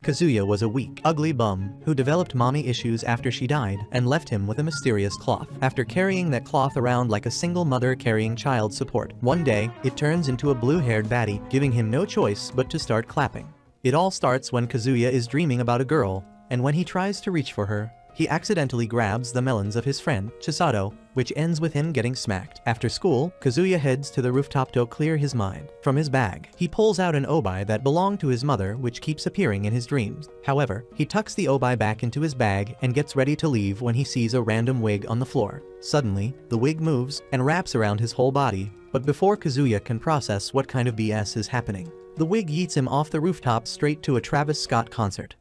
Kazuya was a weak, ugly bum who developed mommy issues after she died and left him with a mysterious cloth. After carrying that cloth around like a single mother carrying child support, one day, it turns into a blue-haired baddie, giving him no choice but to start clapping. It all starts when Kazuya is dreaming about a girl, and when he tries to reach for her, he accidentally grabs the melons of his friend, Chisato, which ends with him getting smacked. After school, Kazuya heads to the rooftop to clear his mind. From his bag, he pulls out an obi that belonged to his mother, which keeps appearing in his dreams. However, he tucks the obi back into his bag and gets ready to leave when he sees a random wig on the floor. Suddenly, the wig moves and wraps around his whole body, but before Kazuya can process what kind of BS is happening, the wig yeets him off the rooftop straight to a Travis Scott concert.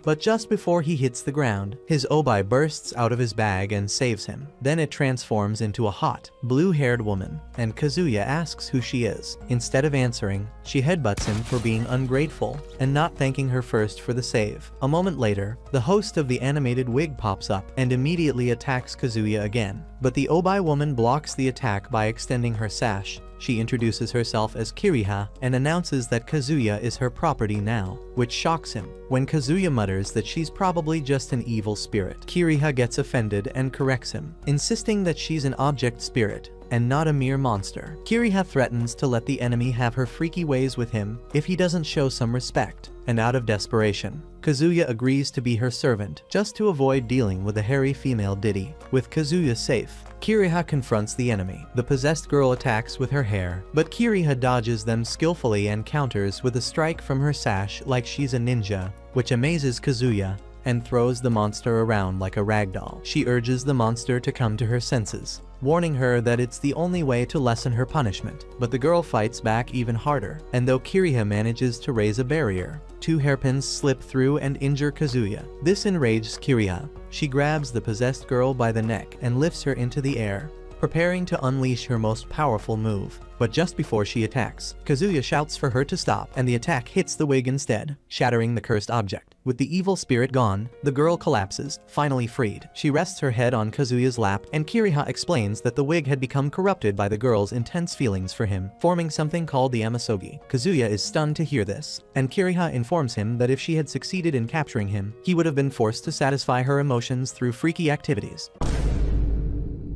But just before he hits the ground, his obi bursts out of his bag and saves him. Then it transforms into a hot, blue-haired woman, and Kazuya asks who she is. Instead of answering, she headbutts him for being ungrateful and not thanking her first for the save. A moment later, the host of the animated wig pops up and immediately attacks Kazuya again. But the obi woman blocks the attack by extending her sash. She introduces herself as Kiriha and announces that Kazuya is her property now, which shocks him. When Kazuya mutters that she's probably just an evil spirit, Kiriha gets offended and corrects him, insisting that she's an object spirit and not a mere monster. Kiriha threatens to let the enemy have her freaky ways with him if he doesn't show some respect, and out of desperation, Kazuya agrees to be her servant just to avoid dealing with the hairy female Diddy. With Kazuya safe, Kiriha confronts the enemy. The possessed girl attacks with her hair, but Kiriha dodges them skillfully and counters with a strike from her sash like she's a ninja, which amazes Kazuya and throws the monster around like a ragdoll. She urges the monster to come to her senses, warning her that it's the only way to lessen her punishment. But the girl fights back even harder, and though Kiriha manages to raise a barrier, 2 hairpins slip through and injure Kazuya. This enrages Kiriha. She grabs the possessed girl by the neck and lifts her into the air, preparing to unleash her most powerful move. But just before she attacks, Kazuya shouts for her to stop, and the attack hits the wig instead, shattering the cursed object. With the evil spirit gone, the girl collapses, finally freed. She rests her head on Kazuya's lap, and Kiriha explains that the wig had become corrupted by the girl's intense feelings for him, forming something called the Amasogi. Kazuya is stunned to hear this, and Kiriha informs him that if she had succeeded in capturing him, he would have been forced to satisfy her emotions through freaky activities.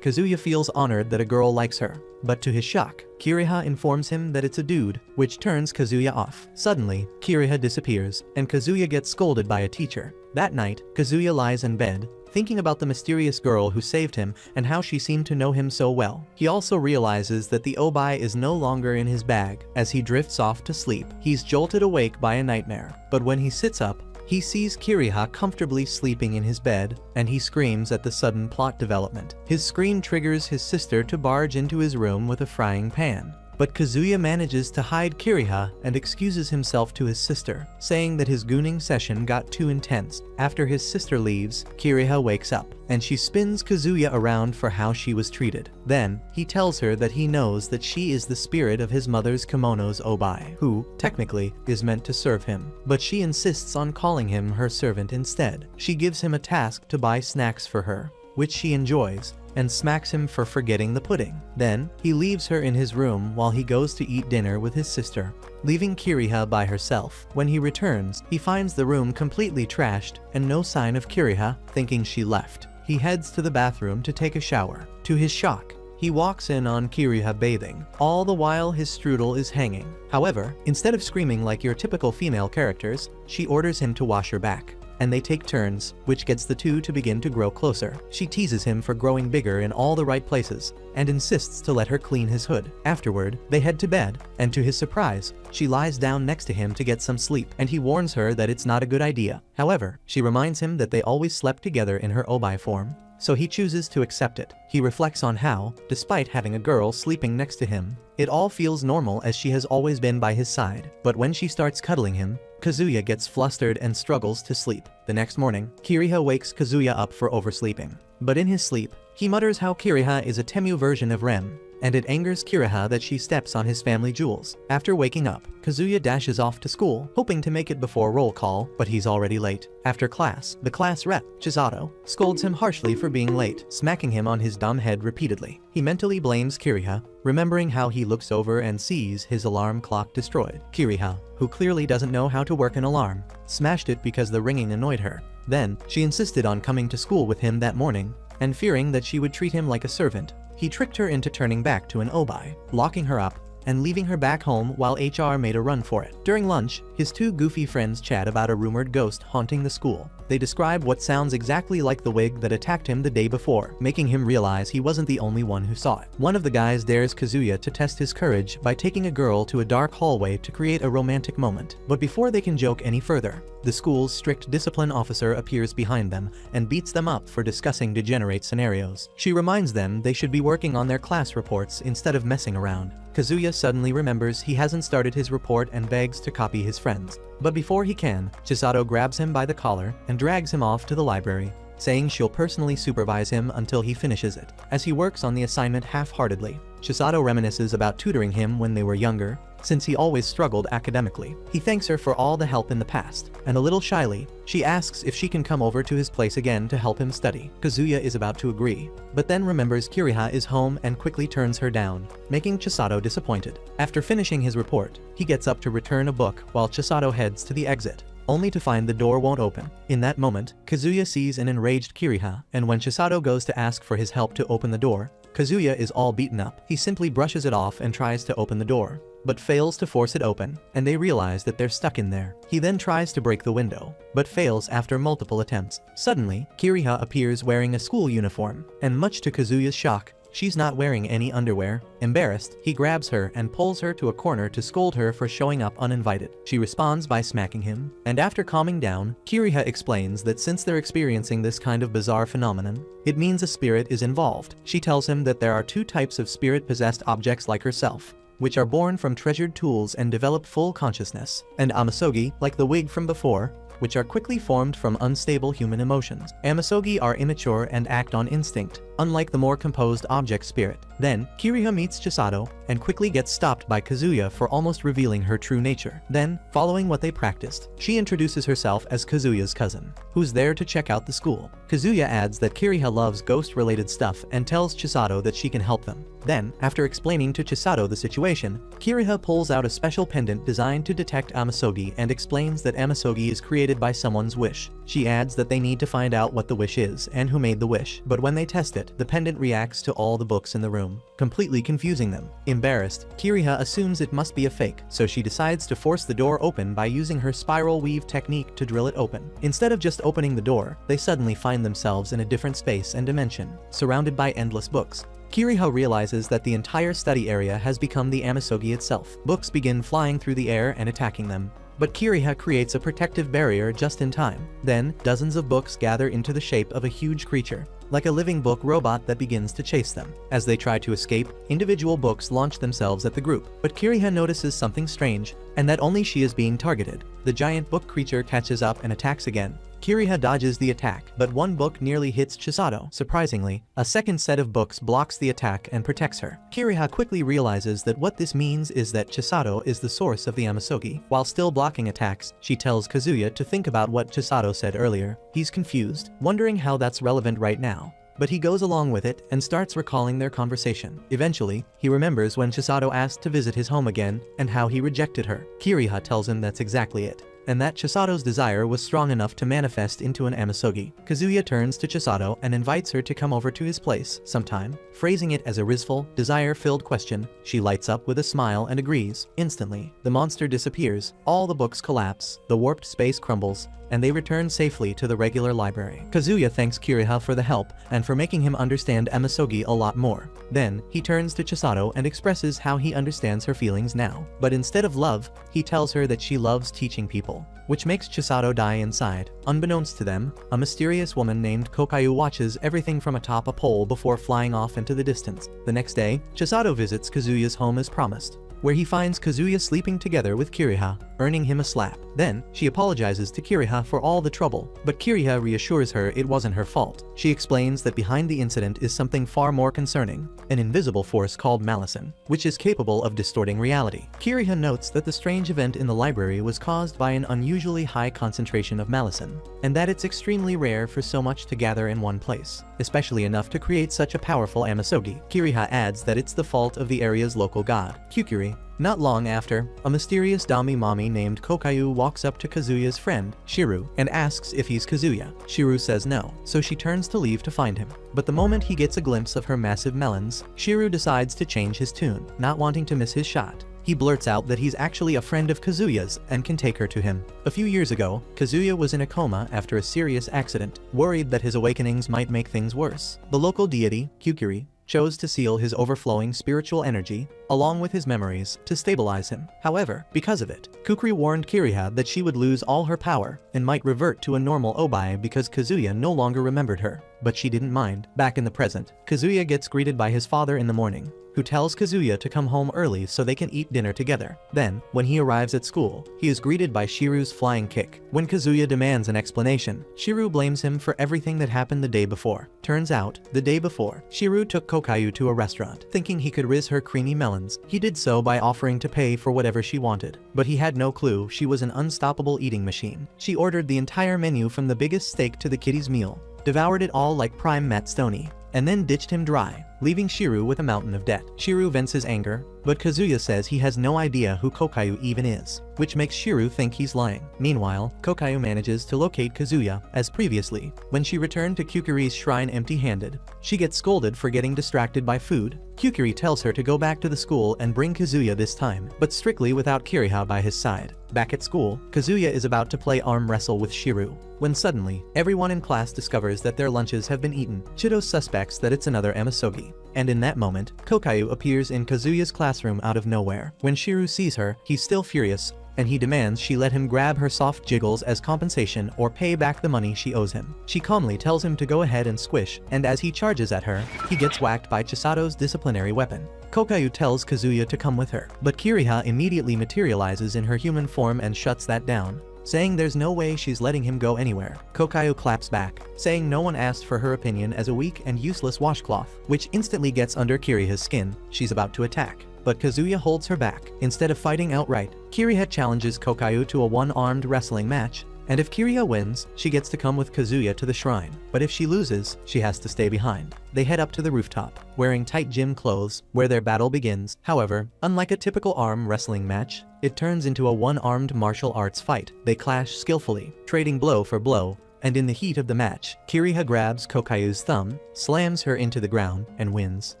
Kazuya feels honored that a girl likes her, but to his shock, Kiriha informs him that it's a dude, which turns Kazuya off. Suddenly, Kiriha disappears, and Kazuya gets scolded by a teacher. That night, Kazuya lies in bed, thinking about the mysterious girl who saved him and how she seemed to know him so well. He also realizes that the obi is no longer in his bag. As he drifts off to sleep, he's jolted awake by a nightmare. But when he sits up, he sees Kiriha comfortably sleeping in his bed, and he screams at the sudden plot development. His scream triggers his sister to barge into his room with a frying pan. But Kazuya manages to hide Kiriha and excuses himself to his sister, saying that his gooning session got too intense. After his sister leaves, Kiriha wakes up, and she spins Kazuya around for how she was treated. Then, he tells her that he knows that she is the spirit of his mother's kimono's obi, who, technically, is meant to serve him. But she insists on calling him her servant instead. She gives him a task to buy snacks for her, which she enjoys, and smacks him for forgetting the pudding. Then, he leaves her in his room while he goes to eat dinner with his sister, leaving Kiriha by herself. When he returns, he finds the room completely trashed and no sign of Kiriha, thinking she left. He heads to the bathroom to take a shower. To his shock, he walks in on Kiriha bathing, all the while his strudel is hanging. However, instead of screaming like your typical female characters, she orders him to wash her back, and they take turns, which gets the two to begin to grow closer. She teases him for growing bigger in all the right places, and insists to let her clean his hood. Afterward, they head to bed, and to his surprise, she lies down next to him to get some sleep, and he warns her that it's not a good idea. However, she reminds him that they always slept together in her obi form, so he chooses to accept it. He reflects on how, despite having a girl sleeping next to him, it all feels normal as she has always been by his side. But when she starts cuddling him, Kazuya gets flustered and struggles to sleep. The next morning, Kiriha wakes Kazuya up for oversleeping. But in his sleep, he mutters how Kiriha is a Temu version of Rem, and it angers Kiriha that she steps on his family jewels. After waking up, Kazuya dashes off to school, hoping to make it before roll call, but he's already late. After class, the class rep, Chisato, scolds him harshly for being late, smacking him on his dumb head repeatedly. He mentally blames Kiriha, remembering how he looks over and sees his alarm clock destroyed. Kiriha, who clearly doesn't know how to work an alarm, smashed it because the ringing annoyed her. Then, she insisted on coming to school with him that morning, and fearing that she would treat him like a servant, he tricked her into turning back to an obai, locking her up, and leaving her back home while HR made a run for it. During lunch, his two goofy friends chat about a rumored ghost haunting the school. They describe what sounds exactly like the wig that attacked him the day before, making him realize he wasn't the only one who saw it. One of the guys dares Kazuya to test his courage by taking a girl to a dark hallway to create a romantic moment. But before they can joke any further, the school's strict discipline officer appears behind them and beats them up for discussing degenerate scenarios. She reminds them they should be working on their class reports instead of messing around. Kazuya suddenly remembers he hasn't started his report and begs to copy his friends. But before he can, Chisato grabs him by the collar and drags him off to the library, saying she'll personally supervise him until he finishes it. As he works on the assignment half-heartedly, Chisato reminisces about tutoring him when they were younger, since he always struggled academically. He thanks her for all the help in the past, and a little shyly, she asks if she can come over to his place again to help him study. Kazuya is about to agree, but then remembers Kiriha is home and quickly turns her down, making Chisato disappointed. After finishing his report, he gets up to return a book while Chisato heads to the exit, only to find the door won't open. In that moment, Kazuya sees an enraged Kiriha, and when Chisato goes to ask for his help to open the door, Kazuya is all beaten up. He simply brushes it off and tries to open the door, but fails to force it open, and they realize that they're stuck in there. He then tries to break the window, but fails after multiple attempts. Suddenly, Kiriha appears wearing a school uniform, and much to Kazuya's shock, she's not wearing any underwear. Embarrassed, he grabs her and pulls her to a corner to scold her for showing up uninvited. She responds by smacking him, and after calming down, Kiriha explains that since they're experiencing this kind of bizarre phenomenon, it means a spirit is involved. She tells him that there are two types of spirit-possessed objects like herself, which are born from treasured tools and develop full consciousness, and amasogi, like the wig from before, which are quickly formed from unstable human emotions. Amasogi are immature and act on instinct, unlike the more composed object spirit. Then, Kiriha meets Chisato, and quickly gets stopped by Kazuya for almost revealing her true nature. Then, following what they practiced, she introduces herself as Kazuya's cousin, who's there to check out the school. Kazuya adds that Kiriha loves ghost-related stuff and tells Chisato that she can help them. Then, after explaining to Chisato the situation, Kiriha pulls out a special pendant designed to detect amasogi and explains that amasogi is created by someone's wish. She adds that they need to find out what the wish is and who made the wish, but when they test it, the pendant reacts to all the books in the room, completely confusing them. Embarrassed, Kiriha assumes it must be a fake, so she decides to force the door open by using her spiral weave technique to drill it open. Instead of just opening the door, they suddenly find themselves in a different space and dimension, surrounded by endless books. Kiriha realizes that the entire study area has become the amasogi itself. Books begin flying through the air and attacking them, but Kiriha creates a protective barrier just in time. Then, dozens of books gather into the shape of a huge creature, like a living book robot that begins to chase them. As they try to escape, individual books launch themselves at the group, but Kiriha notices something strange, and that only she is being targeted. The giant book creature catches up and attacks again. Kiriha dodges the attack, but one book nearly hits Chisato. Surprisingly, a second set of books blocks the attack and protects her. Kiriha quickly realizes that what this means is that Chisato is the source of the amasogi. While still blocking attacks, she tells Kazuya to think about what Chisato said earlier. He's confused, wondering how that's relevant right now, but he goes along with it and starts recalling their conversation. Eventually, he remembers when Chisato asked to visit his home again and how he rejected her. Kiriha tells him that's exactly it, and that Chisato's desire was strong enough to manifest into an amasogi. Kazuya turns to Chisato and invites her to come over to his place sometime. Phrasing it as a wistful, desire-filled question, she lights up with a smile and agrees. Instantly, the monster disappears, all the books collapse, the warped space crumbles, and they return safely to the regular library. Kazuya thanks Kiriha for the help and for making him understand amasogi a lot more. Then, he turns to Chisato and expresses how he understands her feelings now. But instead of love, he tells her that she loves teaching people, which makes Chisato die inside. Unbeknownst to them, a mysterious woman named Kokayu watches everything from atop a pole before flying off into the distance. The next day, Chisato visits Kazuya's home as promised, where he finds Kazuya sleeping together with Kiriha, earning him a slap. Then, she apologizes to Kiriha for all the trouble, but Kiriha reassures her it wasn't her fault. She explains that behind the incident is something far more concerning, an invisible force called Malison, which is capable of distorting reality. Kiriha notes that the strange event in the library was caused by an unusually high concentration of Malison, and that it's extremely rare for so much to gather in one place, especially enough to create such a powerful Amasogi. Kiriha adds that it's the fault of the area's local god, Kukuri. Not long after, a mysterious Dami mommy named Kokayu walks up to Kazuya's friend, Shiru, and asks if he's Kazuya. Shiru says no, so she turns to leave to find him. But the moment he gets a glimpse of her massive melons, Shiru decides to change his tune, not wanting to miss his shot. He blurts out that he's actually a friend of Kazuya's and can take her to him. A few years ago, Kazuya was in a coma after a serious accident, worried that his awakenings might make things worse. The local deity, Kukuri, chose to seal his overflowing spiritual energy, along with his memories, to stabilize him. However, because of it, Kukuri warned Kiriha that she would lose all her power and might revert to a normal Obai because Kazuya no longer remembered her. But she didn't mind. Back in the present, Kazuya gets greeted by his father in the morning, who tells Kazuya to come home early so they can eat dinner together. Then, when he arrives at school, he is greeted by Shiru's flying kick. When Kazuya demands an explanation, Shiru blames him for everything that happened the day before. Turns out, the day before, Shiru took Kokayu to a restaurant, thinking he could riz her creamy melons. He did so by offering to pay for whatever she wanted. But he had no clue she was an unstoppable eating machine. She ordered the entire menu from the biggest steak to the kiddie's meal, devoured it all like prime Matt Stoney, and then ditched him dry, leaving Shiru with a mountain of debt. Shiru vents his anger, but Kazuya says he has no idea who Kokayu even is, which makes Shiru think he's lying. Meanwhile, Kokayu manages to locate Kazuya, as previously. When she returned to Kukuri's shrine empty-handed, she gets scolded for getting distracted by food. Kukuri tells her to go back to the school and bring Kazuya this time, but strictly without Kiriha by his side. Back at school, Kazuya is about to play arm wrestle with Shiru, when suddenly, everyone in class discovers that their lunches have been eaten. Chido suspects that it's another Amasogi, and in that moment, Kokayu appears in Kazuya's classroom out of nowhere. When Shiru sees her, he's still furious, and he demands she let him grab her soft jiggles as compensation or pay back the money she owes him. She calmly tells him to go ahead and squish, and as he charges at her, he gets whacked by Chisato's disciplinary weapon. Kokayu tells Kazuya to come with her, but Kiriha immediately materializes in her human form and shuts that down, saying there's no way she's letting him go anywhere. Kokayu claps back, saying no one asked for her opinion as a weak and useless washcloth, which instantly gets under Kiriha's skin. She's about to attack, but Kazuya holds her back. Instead of fighting outright, Kiriha challenges Kokayu to a one-armed wrestling match, and if Kiriha wins, she gets to come with Kazuya to the shrine, but if she loses, she has to stay behind. They head up to the rooftop, wearing tight gym clothes, where their battle begins. However, unlike a typical arm wrestling match, it turns into a one-armed martial arts fight. They clash skillfully, trading blow for blow, and in the heat of the match, Kiriha grabs Kokayu's thumb, slams her into the ground, and wins.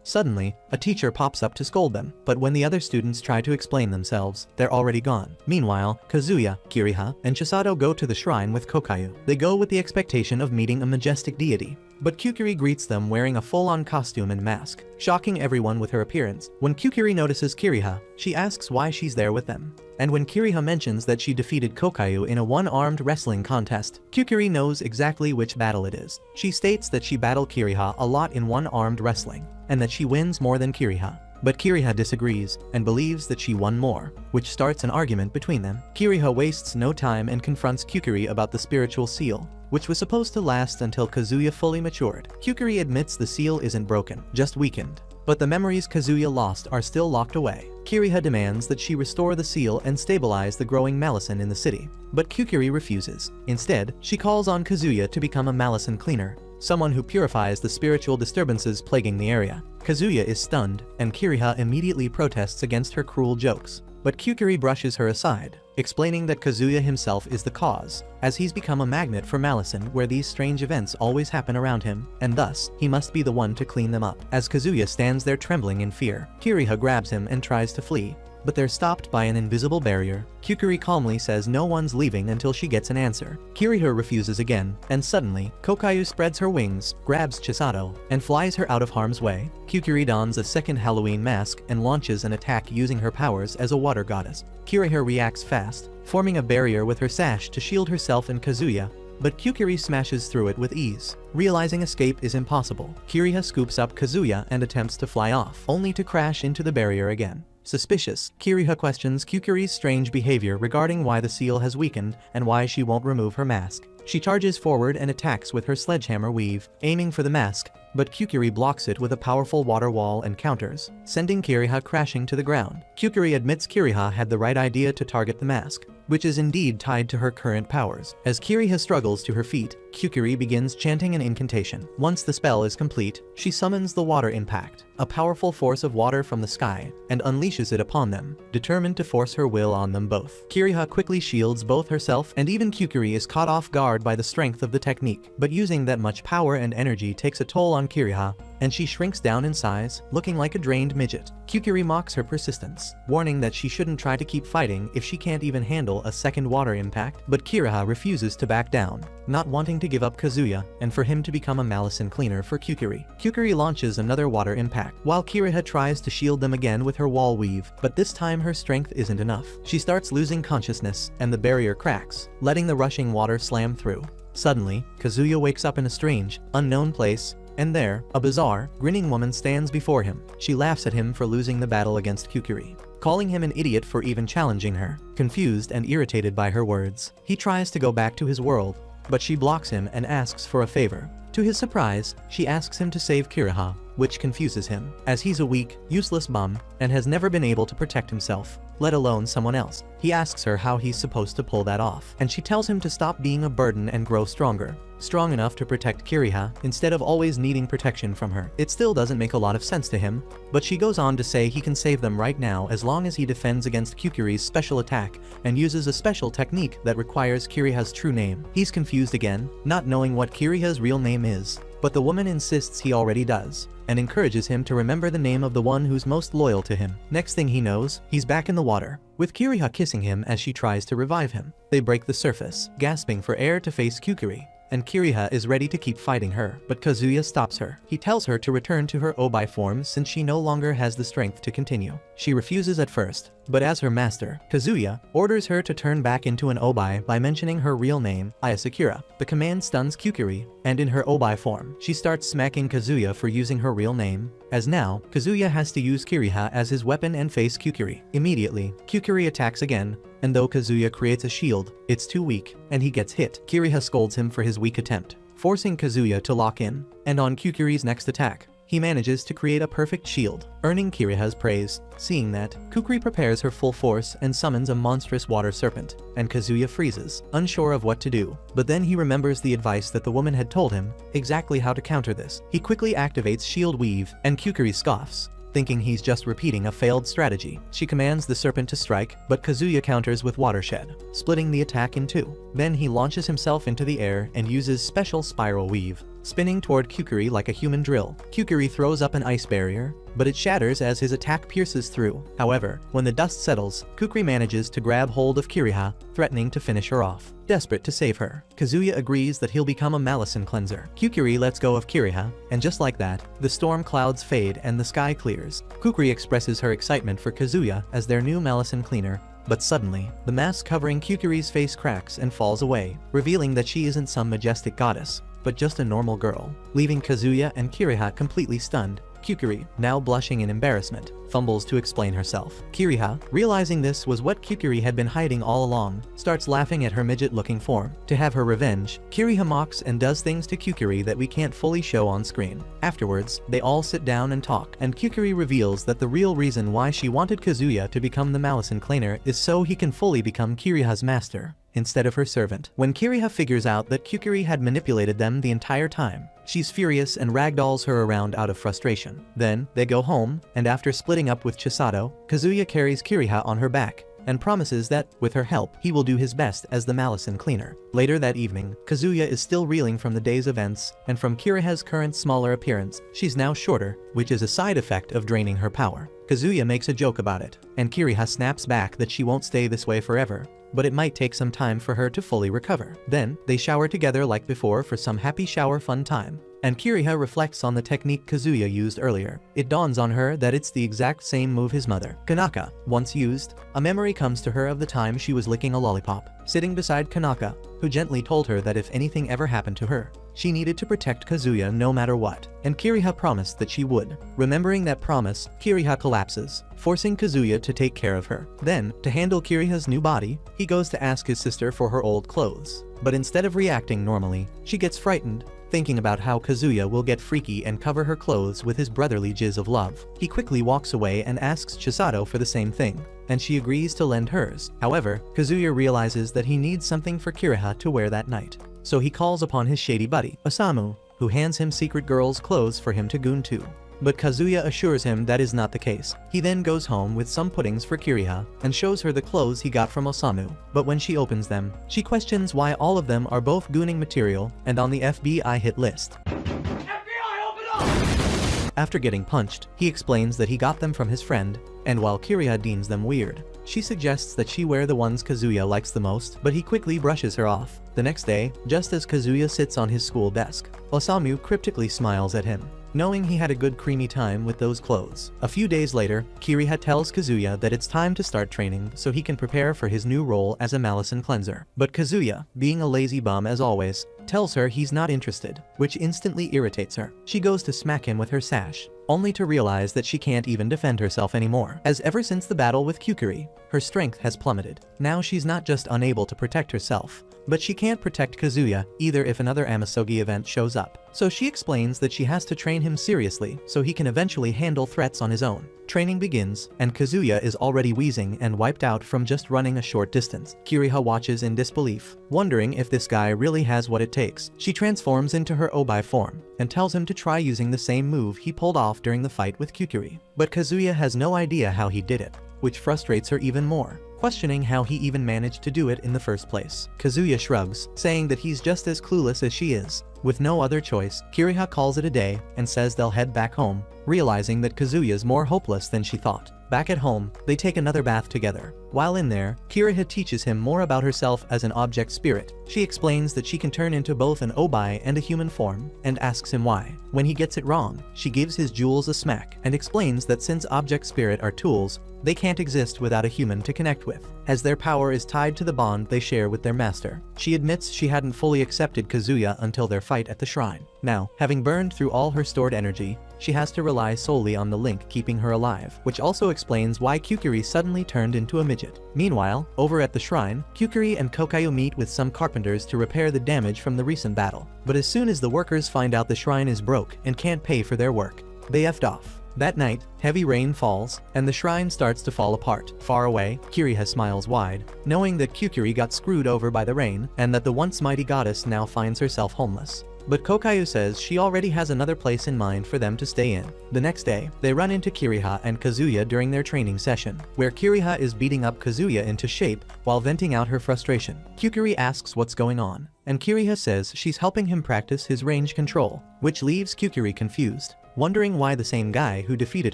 Suddenly, a teacher pops up to scold them, but when the other students try to explain themselves, they're already gone. Meanwhile, Kazuya, Kiriha, and Chisato go to the shrine with Kokayu. They go with the expectation of meeting a majestic deity, but Kukuri greets them wearing a full-on costume and mask, shocking everyone with her appearance. When Kukuri notices Kiriha, she asks why she's there with them. And when Kiriha mentions that she defeated Kokayu in a one-armed wrestling contest, Kukuri knows exactly which battle it is. She states that she battled Kiriha a lot in one-armed wrestling, and that she wins more than Kiriha. But Kiriha disagrees, and believes that she won more, which starts an argument between them. Kiriha wastes no time and confronts Kukuri about the spiritual seal, which was supposed to last until Kazuya fully matured. Kukuri admits the seal isn't broken, just weakened, but the memories Kazuya lost are still locked away. Kiriha demands that she restore the seal and stabilize the growing Malison in the city, but Kukuri refuses. Instead, she calls on Kazuya to become a Malison cleaner, someone who purifies the spiritual disturbances plaguing the area. Kazuya is stunned, and Kiriha immediately protests against her cruel jokes, but Kukuri brushes her aside, explaining that Kazuya himself is the cause, as he's become a magnet for Malison where these strange events always happen around him, and thus, he must be the one to clean them up. As Kazuya stands there trembling in fear, Kiriha grabs him and tries to flee, but they're stopped by an invisible barrier. Kukuri calmly says no one's leaving until she gets an answer. Kiriha refuses again, and suddenly, Kokayu spreads her wings, grabs Chisato, and flies her out of harm's way. Kukuri dons a second Halloween mask and launches an attack using her powers as a water goddess. Kiriha reacts fast, forming a barrier with her sash to shield herself and Kazuya, but Kukuri smashes through it with ease. Realizing escape is impossible, Kiriha scoops up Kazuya and attempts to fly off, only to crash into the barrier again. Suspicious, Kiriha questions Kukuri's strange behavior regarding why the seal has weakened and why she won't remove her mask. She charges forward and attacks with her sledgehammer weave, aiming for the mask, but Kukuri blocks it with a powerful water wall and counters, sending Kiriha crashing to the ground. Kukuri admits Kiriha had the right idea to target the mask, which is indeed tied to her current powers. As Kiriha struggles to her feet, Kukuri begins chanting an incantation. Once the spell is complete, she summons the water impact, a powerful force of water from the sky, and unleashes it upon them, determined to force her will on them both. Kiriha quickly shields both herself and even Kukuri is caught off guard by the strength of the technique, but using that much power and energy takes a toll on Kiriha, and she shrinks down in size, looking like a drained midget. Kukuri mocks her persistence, warning that she shouldn't try to keep fighting if she can't even handle a second water impact, but Kiriha refuses to back down, not wanting to give up Kazuya and for him to become a Malison cleaner for Kukuri. Kukuri launches another water impact, while Kiriha tries to shield them again with her wall weave, but this time her strength isn't enough. She starts losing consciousness, and the barrier cracks, letting the rushing water slam through. Suddenly, Kazuya wakes up in a strange, unknown place, and there, a bizarre, grinning woman stands before him. She laughs at him for losing the battle against Kukuri, calling him an idiot for even challenging her. Confused and irritated by her words, he tries to go back to his world, but she blocks him and asks for a favor. To his surprise, she asks him to save Kiriha, which confuses him, as he's a weak, useless bum, and has never been able to protect himself, let alone someone else. He asks her how he's supposed to pull that off, and she tells him to stop being a burden and grow stronger, strong enough to protect Kiriha instead of always needing protection from her. It still doesn't make a lot of sense to him, but she goes on to say he can save them right now as long as he defends against Kukuri's special attack and uses a special technique that requires Kiriha's true name. He's confused again, not knowing what Kiriha's real name is, but the woman insists he already does, and encourages him to remember the name of the one who's most loyal to him. Next thing he knows, he's back in the water, with Kiriha kissing him as she tries to revive him. They break the surface, gasping for air to face Kukuri, and Kiriha is ready to keep fighting her, but Kazuya stops her. He tells her to return to her Obai form since she no longer has the strength to continue. She refuses at first, but as her master, Kazuya, orders her to turn back into an Obai by mentioning her real name, Ayasakura. The command stuns Kukuri, and in her Obai form, she starts smacking Kazuya for using her real name, as now, Kazuya has to use Kiriha as his weapon and face Kukuri. Immediately, Kukuri attacks again, and though Kazuya creates a shield, it's too weak, and he gets hit. Kiriha scolds him for his weak attempt, forcing Kazuya to lock in, and on Kukuri's next attack, he manages to create a perfect shield, earning Kiriha's praise. Seeing that, Kukuri prepares her full force and summons a monstrous water serpent, and Kazuya freezes, unsure of what to do. But then he remembers the advice that the woman had told him, exactly how to counter this. He quickly activates Shield Weave, and Kukuri scoffs, thinking he's just repeating a failed strategy. She commands the serpent to strike, but Kazuya counters with Watershed, splitting the attack in two. Then he launches himself into the air and uses special Spiral Weave, spinning toward Kukuri like a human drill. Kukuri throws up an ice barrier, but it shatters as his attack pierces through. However, when the dust settles, Kukuri manages to grab hold of Kiriha, threatening to finish her off. Desperate to save her, Kazuya agrees that he'll become a Malison cleanser. Kukuri lets go of Kiriha, and just like that, the storm clouds fade and the sky clears. Kukuri expresses her excitement for Kazuya as their new Malison cleaner, but suddenly, the mask covering Kukuri's face cracks and falls away, revealing that she isn't some majestic goddess, but just a normal girl, leaving Kazuya and Kiriha completely stunned. Kukuri, now blushing in embarrassment, fumbles to explain herself. Kiriha, realizing this was what Kukuri had been hiding all along, starts laughing at her midget-looking form. To have her revenge, Kiriha mocks and does things to Kukuri that we can't fully show on screen. Afterwards, they all sit down and talk, and Kukuri reveals that the real reason why she wanted Kazuya to become the Malison cleaner is so he can fully become Kiriha's master, instead of her servant. When Kiriha figures out that Kukuri had manipulated them the entire time, she's furious and ragdolls her around out of frustration. Then, they go home, and after splitting up with Chisato, Kazuya carries Kiriha on her back, and promises that, with her help, he will do his best as the Malison cleaner. Later that evening, Kazuya is still reeling from the day's events, and from Kiriha's current smaller appearance, she's now shorter, which is a side effect of draining her power. Kazuya makes a joke about it, and Kiriha snaps back that she won't stay this way forever, but it might take some time for her to fully recover. Then, they shower together like before for some happy shower fun time. and Kiriha reflects on the technique Kazuya used earlier. It dawns on her that it's the exact same move his mother, Kanaka, once used. A memory comes to her of the time she was licking a lollipop, sitting beside Kanaka, who gently told her that if anything ever happened to her, she needed to protect Kazuya no matter what, and Kiriha promised that she would. Remembering that promise, Kiriha collapses, forcing Kazuya to take care of her. Then, to handle Kiriha's new body, he goes to ask his sister for her old clothes. But instead of reacting normally, she gets frightened, thinking about how Kazuya will get freaky and cover her clothes with his brotherly jizz of love. He quickly walks away and asks Chisato for the same thing, and she agrees to lend hers. However, Kazuya realizes that he needs something for Kiriha to wear that night. So he calls upon his shady buddy, Osamu, who hands him secret girls' clothes for him to goon to. But Kazuya assures him that is not the case. He then goes home with some puddings for Kiriha and shows her the clothes he got from Osamu. But when she opens them, she questions why all of them are both gooning material and on the FBI hit list. FBI, open up! After getting punched, he explains that he got them from his friend, and while Kiriha deems them weird, she suggests that she wear the ones Kazuya likes the most, but he quickly brushes her off. The next day, just as Kazuya sits on his school desk, Osamu cryptically smiles at him, knowing he had a good creamy time with those clothes. A few days later, Kiriha tells Kazuya that it's time to start training so he can prepare for his new role as a Malison cleanser. But Kazuya, being a lazy bum as always, tells her he's not interested, which instantly irritates her. She goes to smack him with her sash, only to realize that she can't even defend herself anymore, as ever since the battle with Kukuri, her strength has plummeted. Now she's not just unable to protect herself, but she can't protect Kazuya either if another Amasogi event shows up. So she explains that she has to train him seriously so he can eventually handle threats on his own. Training begins, and Kazuya is already wheezing and wiped out from just running a short distance. Kiriha watches in disbelief, wondering if this guy really has what it takes. She transforms into her Obai form and tells him to try using the same move he pulled off during the fight with Kukuri. But Kazuya has no idea how he did it, which frustrates her even more, questioning how he even managed to do it in the first place. Kazuya shrugs, saying that he's just as clueless as she is. With no other choice, Kiriha calls it a day and says they'll head back home, realizing that Kazuya's more hopeless than she thought. Back at home, they take another bath together. While in there, Kiriha teaches him more about herself as an object spirit. She explains that she can turn into both an Obai and a human form, and asks him why. When he gets it wrong, she gives his jewels a smack, and explains that since object spirit are tools, they can't exist without a human to connect with, as their power is tied to the bond they share with their master. She admits she hadn't fully accepted Kazuya until their fight at the shrine. Now, having burned through all her stored energy, she has to rely solely on the link keeping her alive, which also explains why Kukuri suddenly turned into a midget. Meanwhile, over at the shrine, Kukuri and Kokayu meet with some carpenters to repair the damage from the recent battle. But as soon as the workers find out the shrine is broke and can't pay for their work, they effed off. That night, heavy rain falls, and the shrine starts to fall apart. Far away, Kiriha smiles wide, knowing that Kukuri got screwed over by the rain, and that the once mighty goddess now finds herself homeless. But Kokayu says she already has another place in mind for them to stay in. The next day, they run into Kiriha and Kazuya during their training session, where Kiriha is beating up Kazuya into shape while venting out her frustration. Kukuri asks what's going on, and Kiriha says she's helping him practice his range control, which leaves Kukuri confused, wondering why the same guy who defeated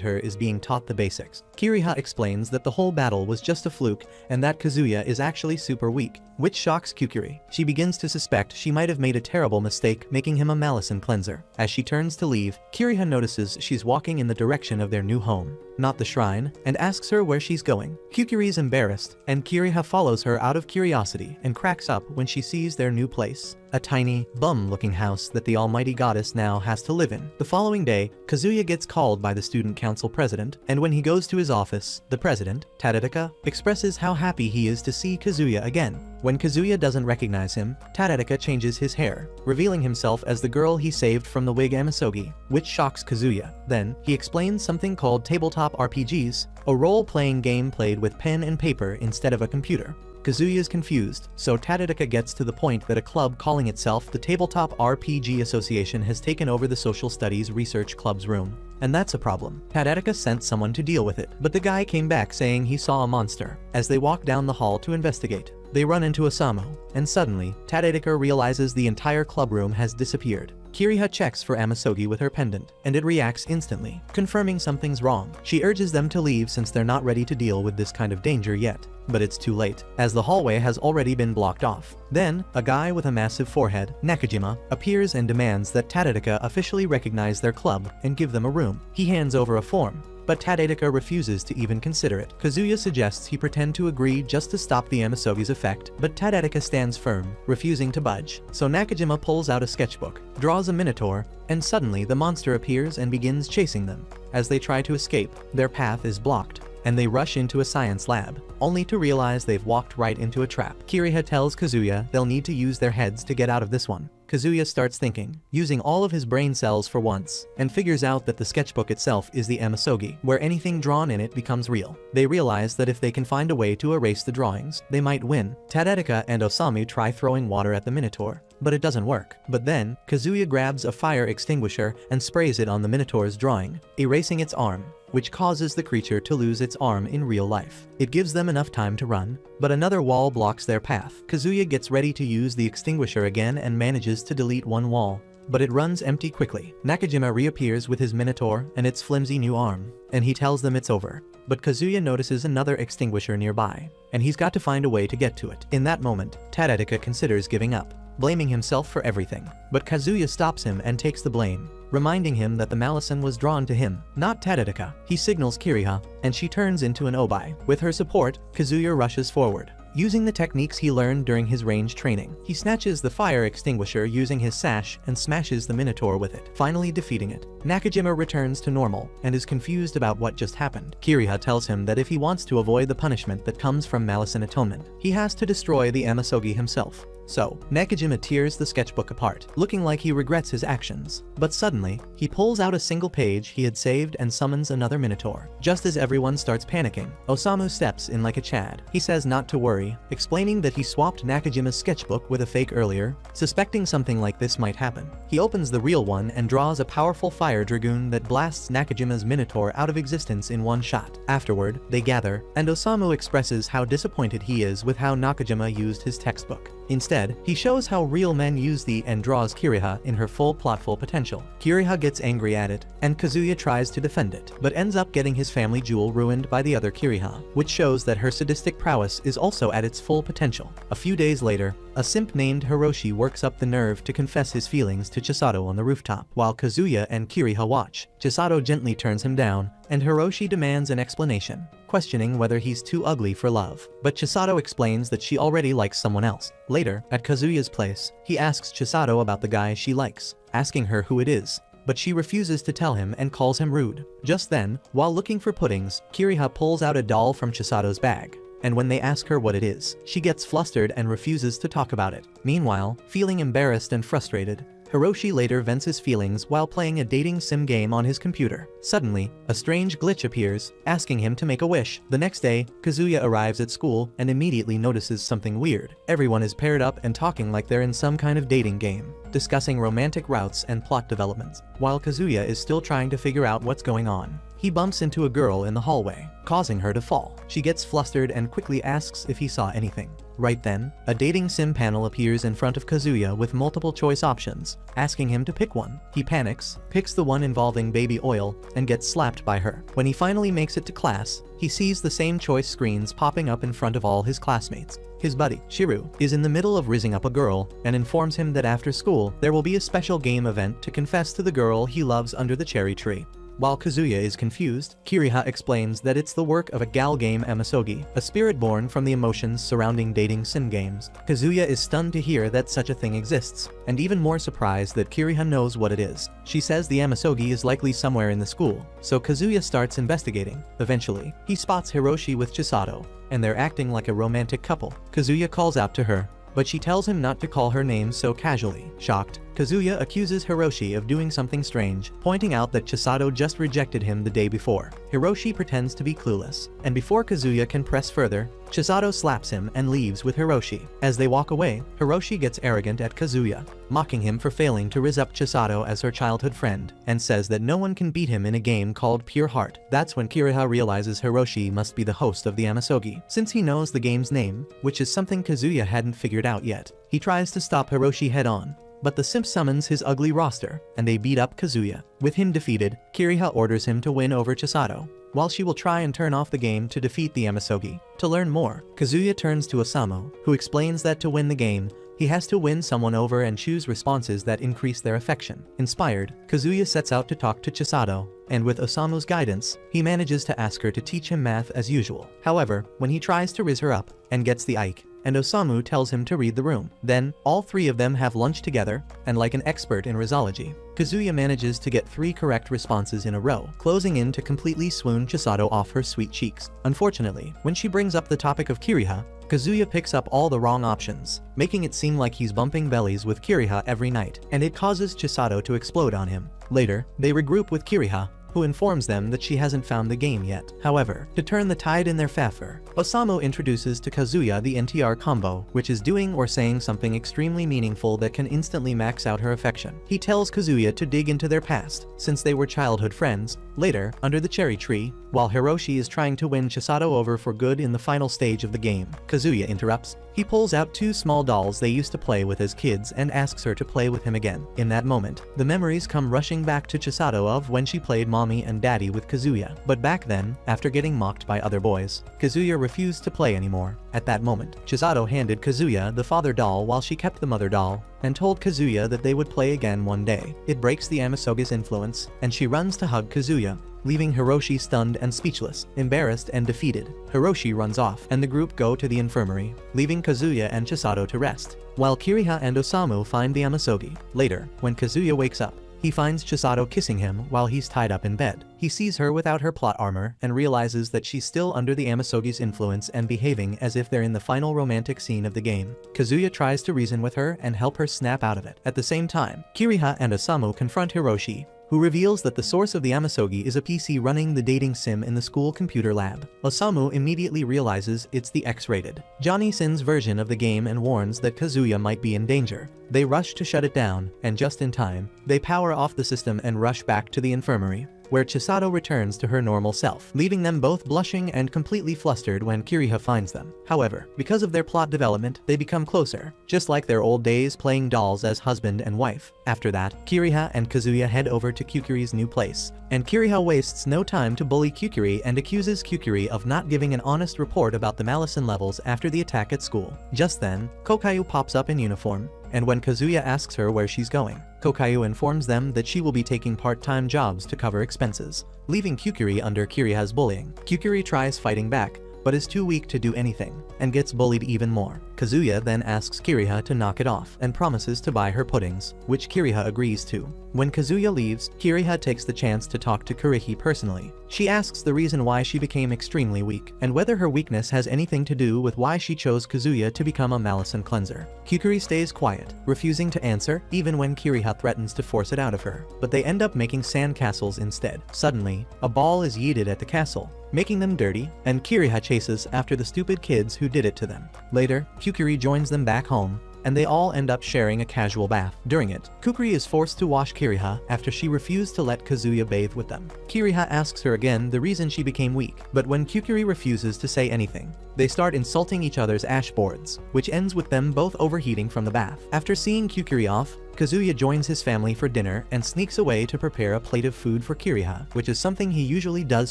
her is being taught the basics. Kiriha explains that the whole battle was just a fluke and that Kazuya is actually super weak, which shocks Kukuri. She begins to suspect she might have made a terrible mistake making him a Malison cleanser. As she turns to leave, Kiriha notices she's walking in the direction of their new home, not the shrine, and asks her where she's going. Kukuri's embarrassed, and Kiriha follows her out of curiosity and cracks up when she sees their new place, a tiny, bum-looking house that the almighty goddess now has to live in. The following day, Kazuya gets called by the student council president, and when he goes to his office, the president, Tadadaka, expresses how happy he is to see Kazuya again. When Kazuya doesn't recognize him, Tadadaka changes his hair, revealing himself as the girl he saved from the wig Amasogi, which shocks Kazuya. Then, he explains something called tabletop RPGs, a role-playing game played with pen and paper instead of a computer. Kazuya is confused, so Tadadaka gets to the point that a club calling itself the Tabletop RPG Association has taken over the Social Studies Research Club's room. And that's a problem. Tadadaka sent someone to deal with it, but the guy came back saying he saw a monster, as they walk down the hall to investigate. They run into Osamu, and suddenly, Tadedeka realizes the entire clubroom has disappeared. Kiriha checks for Amasogi with her pendant, and it reacts instantly, confirming something's wrong. She urges them to leave since they're not ready to deal with this kind of danger yet. But it's too late, as the hallway has already been blocked off. Then, a guy with a massive forehead, Nakajima, appears and demands that Tadedeka officially recognize their club and give them a room. He hands over a form, but Tadedeka refuses to even consider it. Kazuya suggests he pretend to agree just to stop the Amasogi's effect, but Tadedeka stands firm, refusing to budge. So Nakajima pulls out a sketchbook, draws a minotaur, and suddenly the monster appears and begins chasing them. As they try to escape, their path is blocked, and they rush into a science lab, only to realize they've walked right into a trap. Kiriha tells Kazuya they'll need to use their heads to get out of this one. Kazuya starts thinking, using all of his brain cells for once, and figures out that the sketchbook itself is the Amasogi, where anything drawn in it becomes real. They realize that if they can find a way to erase the drawings, they might win. Tadedeka and Osamu try throwing water at the Minotaur, but it doesn't work. But then, Kazuya grabs a fire extinguisher and sprays it on the Minotaur's drawing, erasing its arm, which causes the creature to lose its arm in real life. It gives them enough time to run, but another wall blocks their path. Kazuya gets ready to use the extinguisher again and manages to delete one wall, but it runs empty quickly. Nakajima reappears with his Minotaur and its flimsy new arm, and he tells them it's over. But Kazuya notices another extinguisher nearby, and he's got to find a way to get to it. In that moment, Tadedeka considers giving up, blaming himself for everything. But Kazuya stops him and takes the blame, reminding him that the malison was drawn to him, not Tadedeka. He signals Kiriha, and she turns into an obai. With her support, Kazuya rushes forward, using the techniques he learned during his range training. He snatches the fire extinguisher using his sash and smashes the Minotaur with it, finally defeating it. Nakajima returns to normal and is confused about what just happened. Kiriha tells him that if he wants to avoid the punishment that comes from malison atonement, he has to destroy the Amasogi himself. So, Nakajima tears the sketchbook apart, looking like he regrets his actions. But suddenly, he pulls out a single page he had saved and summons another Minotaur. Just as everyone starts panicking, Osamu steps in like a Chad. He says not to worry, explaining that he swapped Nakajima's sketchbook with a fake earlier, suspecting something like this might happen. He opens the real one and draws a powerful fire dragoon that blasts Nakajima's Minotaur out of existence in one shot. Afterward, they gather, and Osamu expresses how disappointed he is with how Nakajima used his textbook. Instead, he shows how real men use the and draws Kiriha in her full plotful potential. Kiriha gets angry at it, and Kazuya tries to defend it, but ends up getting his family jewel ruined by the other Kiriha, which shows that her sadistic prowess is also at its full potential. A few days later, a simp named Hiroshi works up the nerve to confess his feelings to Chisato on the rooftop. While Kazuya and Kiriha watch, Chisato gently turns him down, and Hiroshi demands an explanation, questioning whether he's too ugly for love. But Chisato explains that she already likes someone else. Later, at Kazuya's place, he asks Chisato about the guy she likes, asking her who it is, but she refuses to tell him and calls him rude. Just then, while looking for puddings, Kiriha pulls out a doll from Chisato's bag, and when they ask her what it is, she gets flustered and refuses to talk about it. Meanwhile, feeling embarrassed and frustrated, Hiroshi later vents his feelings while playing a dating sim game on his computer. Suddenly, a strange glitch appears, asking him to make a wish. The next day, Kazuya arrives at school and immediately notices something weird. Everyone is paired up and talking like they're in some kind of dating game, discussing romantic routes and plot developments, while Kazuya is still trying to figure out what's going on. He bumps into a girl in the hallway, causing her to fall. She gets flustered and quickly asks if he saw anything. Right then, a dating sim panel appears in front of Kazuya with multiple choice options, asking him to pick one. He panics, picks the one involving baby oil, and gets slapped by her. When he finally makes it to class, he sees the same choice screens popping up in front of all his classmates. His buddy, Shiru, is in the middle of rizzing up a girl and informs him that after school, there will be a special game event to confess to the girl he loves under the cherry tree. While Kazuya is confused, Kiriha explains that it's the work of a gal game Amasogi, a spirit born from the emotions surrounding dating sim games. Kazuya is stunned to hear that such a thing exists, and even more surprised that Kiriha knows what it is. She says the Amasogi is likely somewhere in the school, so Kazuya starts investigating. Eventually, he spots Hiroshi with Chisato, and they're acting like a romantic couple. Kazuya calls out to her, but she tells him not to call her name so casually. Shocked, Kazuya accuses Hiroshi of doing something strange, pointing out that Chisato just rejected him the day before. Hiroshi pretends to be clueless, and before Kazuya can press further, Chisato slaps him and leaves with Hiroshi. As they walk away, Hiroshi gets arrogant at Kazuya, mocking him for failing to rizz up Chisato as her childhood friend, and says that no one can beat him in a game called Pure Heart. That's when Kiriha realizes Hiroshi must be the host of the Amasogi, since he knows the game's name, which is something Kazuya hadn't figured out yet. He tries to stop Hiroshi head-on, but the simp summons his ugly roster, and they beat up Kazuya. With him defeated, Kiriha orders him to win over Chisato, while she will try and turn off the game to defeat the Amasogi. To learn more, Kazuya turns to Osamu, who explains that to win the game, he has to win someone over and choose responses that increase their affection. Inspired, Kazuya sets out to talk to Chisato, and with Osamu's guidance, he manages to ask her to teach him math as usual. However, when he tries to rizz her up, and gets the Ike, and Osamu tells him to read the room. Then, all three of them have lunch together, and like an expert in rizzology, Kazuya manages to get 3 correct responses in a row, closing in to completely swoon Chisato off her sweet cheeks. Unfortunately, when she brings up the topic of Kiriha, Kazuya picks up all the wrong options, making it seem like he's bumping bellies with Kiriha every night, and it causes Chisato to explode on him. Later, they regroup with Kiriha, who informs them that she hasn't found the game yet. However, to turn the tide in their favor, Osamu introduces to Kazuya the NTR combo, which is doing or saying something extremely meaningful that can instantly max out her affection. He tells Kazuya to dig into their past, since they were childhood friends. Later, under the cherry tree, while Hiroshi is trying to win Chisato over for good in the final stage of the game, Kazuya interrupts. He pulls out 2 small dolls they used to play with as kids and asks her to play with him again. In that moment, the memories come rushing back to Chisato of when she played mommy and daddy with Kazuya. But back then, after getting mocked by other boys, Kazuya refused to play anymore. At that moment, Chisato handed Kazuya the father doll while she kept the mother doll, and told Kazuya that they would play again one day. It breaks the Amasoga's influence, and she runs to hug Kazuya, leaving Hiroshi stunned and speechless. Embarrassed and defeated, Hiroshi runs off, and the group go to the infirmary, leaving Kazuya and Chisato to rest, while Kiriha and Osamu find the Amasogi. Later, when Kazuya wakes up, he finds Chisato kissing him while he's tied up in bed. He sees her without her plot armor and realizes that she's still under the Amasogi's influence and behaving as if they're in the final romantic scene of the game. Kazuya tries to reason with her and help her snap out of it. At the same time, Kiriha and Osamu confront Hiroshi, who reveals that the source of the Amasogi is a PC running the dating sim in the school computer lab. Osamu immediately realizes it's the X-rated Johnny-Sins version of the game and warns that Kazuya might be in danger. They rush to shut it down, and just in time, they power off the system and rush back to the infirmary, where Chisato returns to her normal self, leaving them both blushing and completely flustered when Kiriha finds them. However, because of their plot development, they become closer, just like their old days playing dolls as husband and wife. After that, Kiriha and Kazuya head over to Kukuri's new place, and Kiriha wastes no time to bully Kukuri and accuses Kukuri of not giving an honest report about the Malison levels after the attack at school. Just then, Kokayu pops up in uniform, and when Kazuya asks her where she's going, Kokayu informs them that she will be taking part-time jobs to cover expenses, leaving Kukuri under Kiriha's bullying. Kukuri tries fighting back, but is too weak to do anything, and gets bullied even more. Kazuya then asks Kiriha to knock it off, and promises to buy her puddings, which Kiriha agrees to. When Kazuya leaves, Kiriha takes the chance to talk to Kurihi personally. She asks the reason why she became extremely weak, and whether her weakness has anything to do with why she chose Kazuya to become a Malison cleanser. Kukuri stays quiet, refusing to answer, even when Kiriha threatens to force it out of her, but they end up making sand castles instead. Suddenly, a ball is yeeted at the castle, making them dirty, and Kiriha chases after the stupid kids who did it to them. Later, Kukuri joins them back home, and they all end up sharing a casual bath. During it, Kukuri is forced to wash Kiriha after she refused to let Kazuya bathe with them. Kiriha asks her again the reason she became weak, but when Kukuri refuses to say anything, they start insulting each other's ashboards, which ends with them both overheating from the bath. After seeing Kukuri off, Kazuya joins his family for dinner and sneaks away to prepare a plate of food for Kiriha, which is something he usually does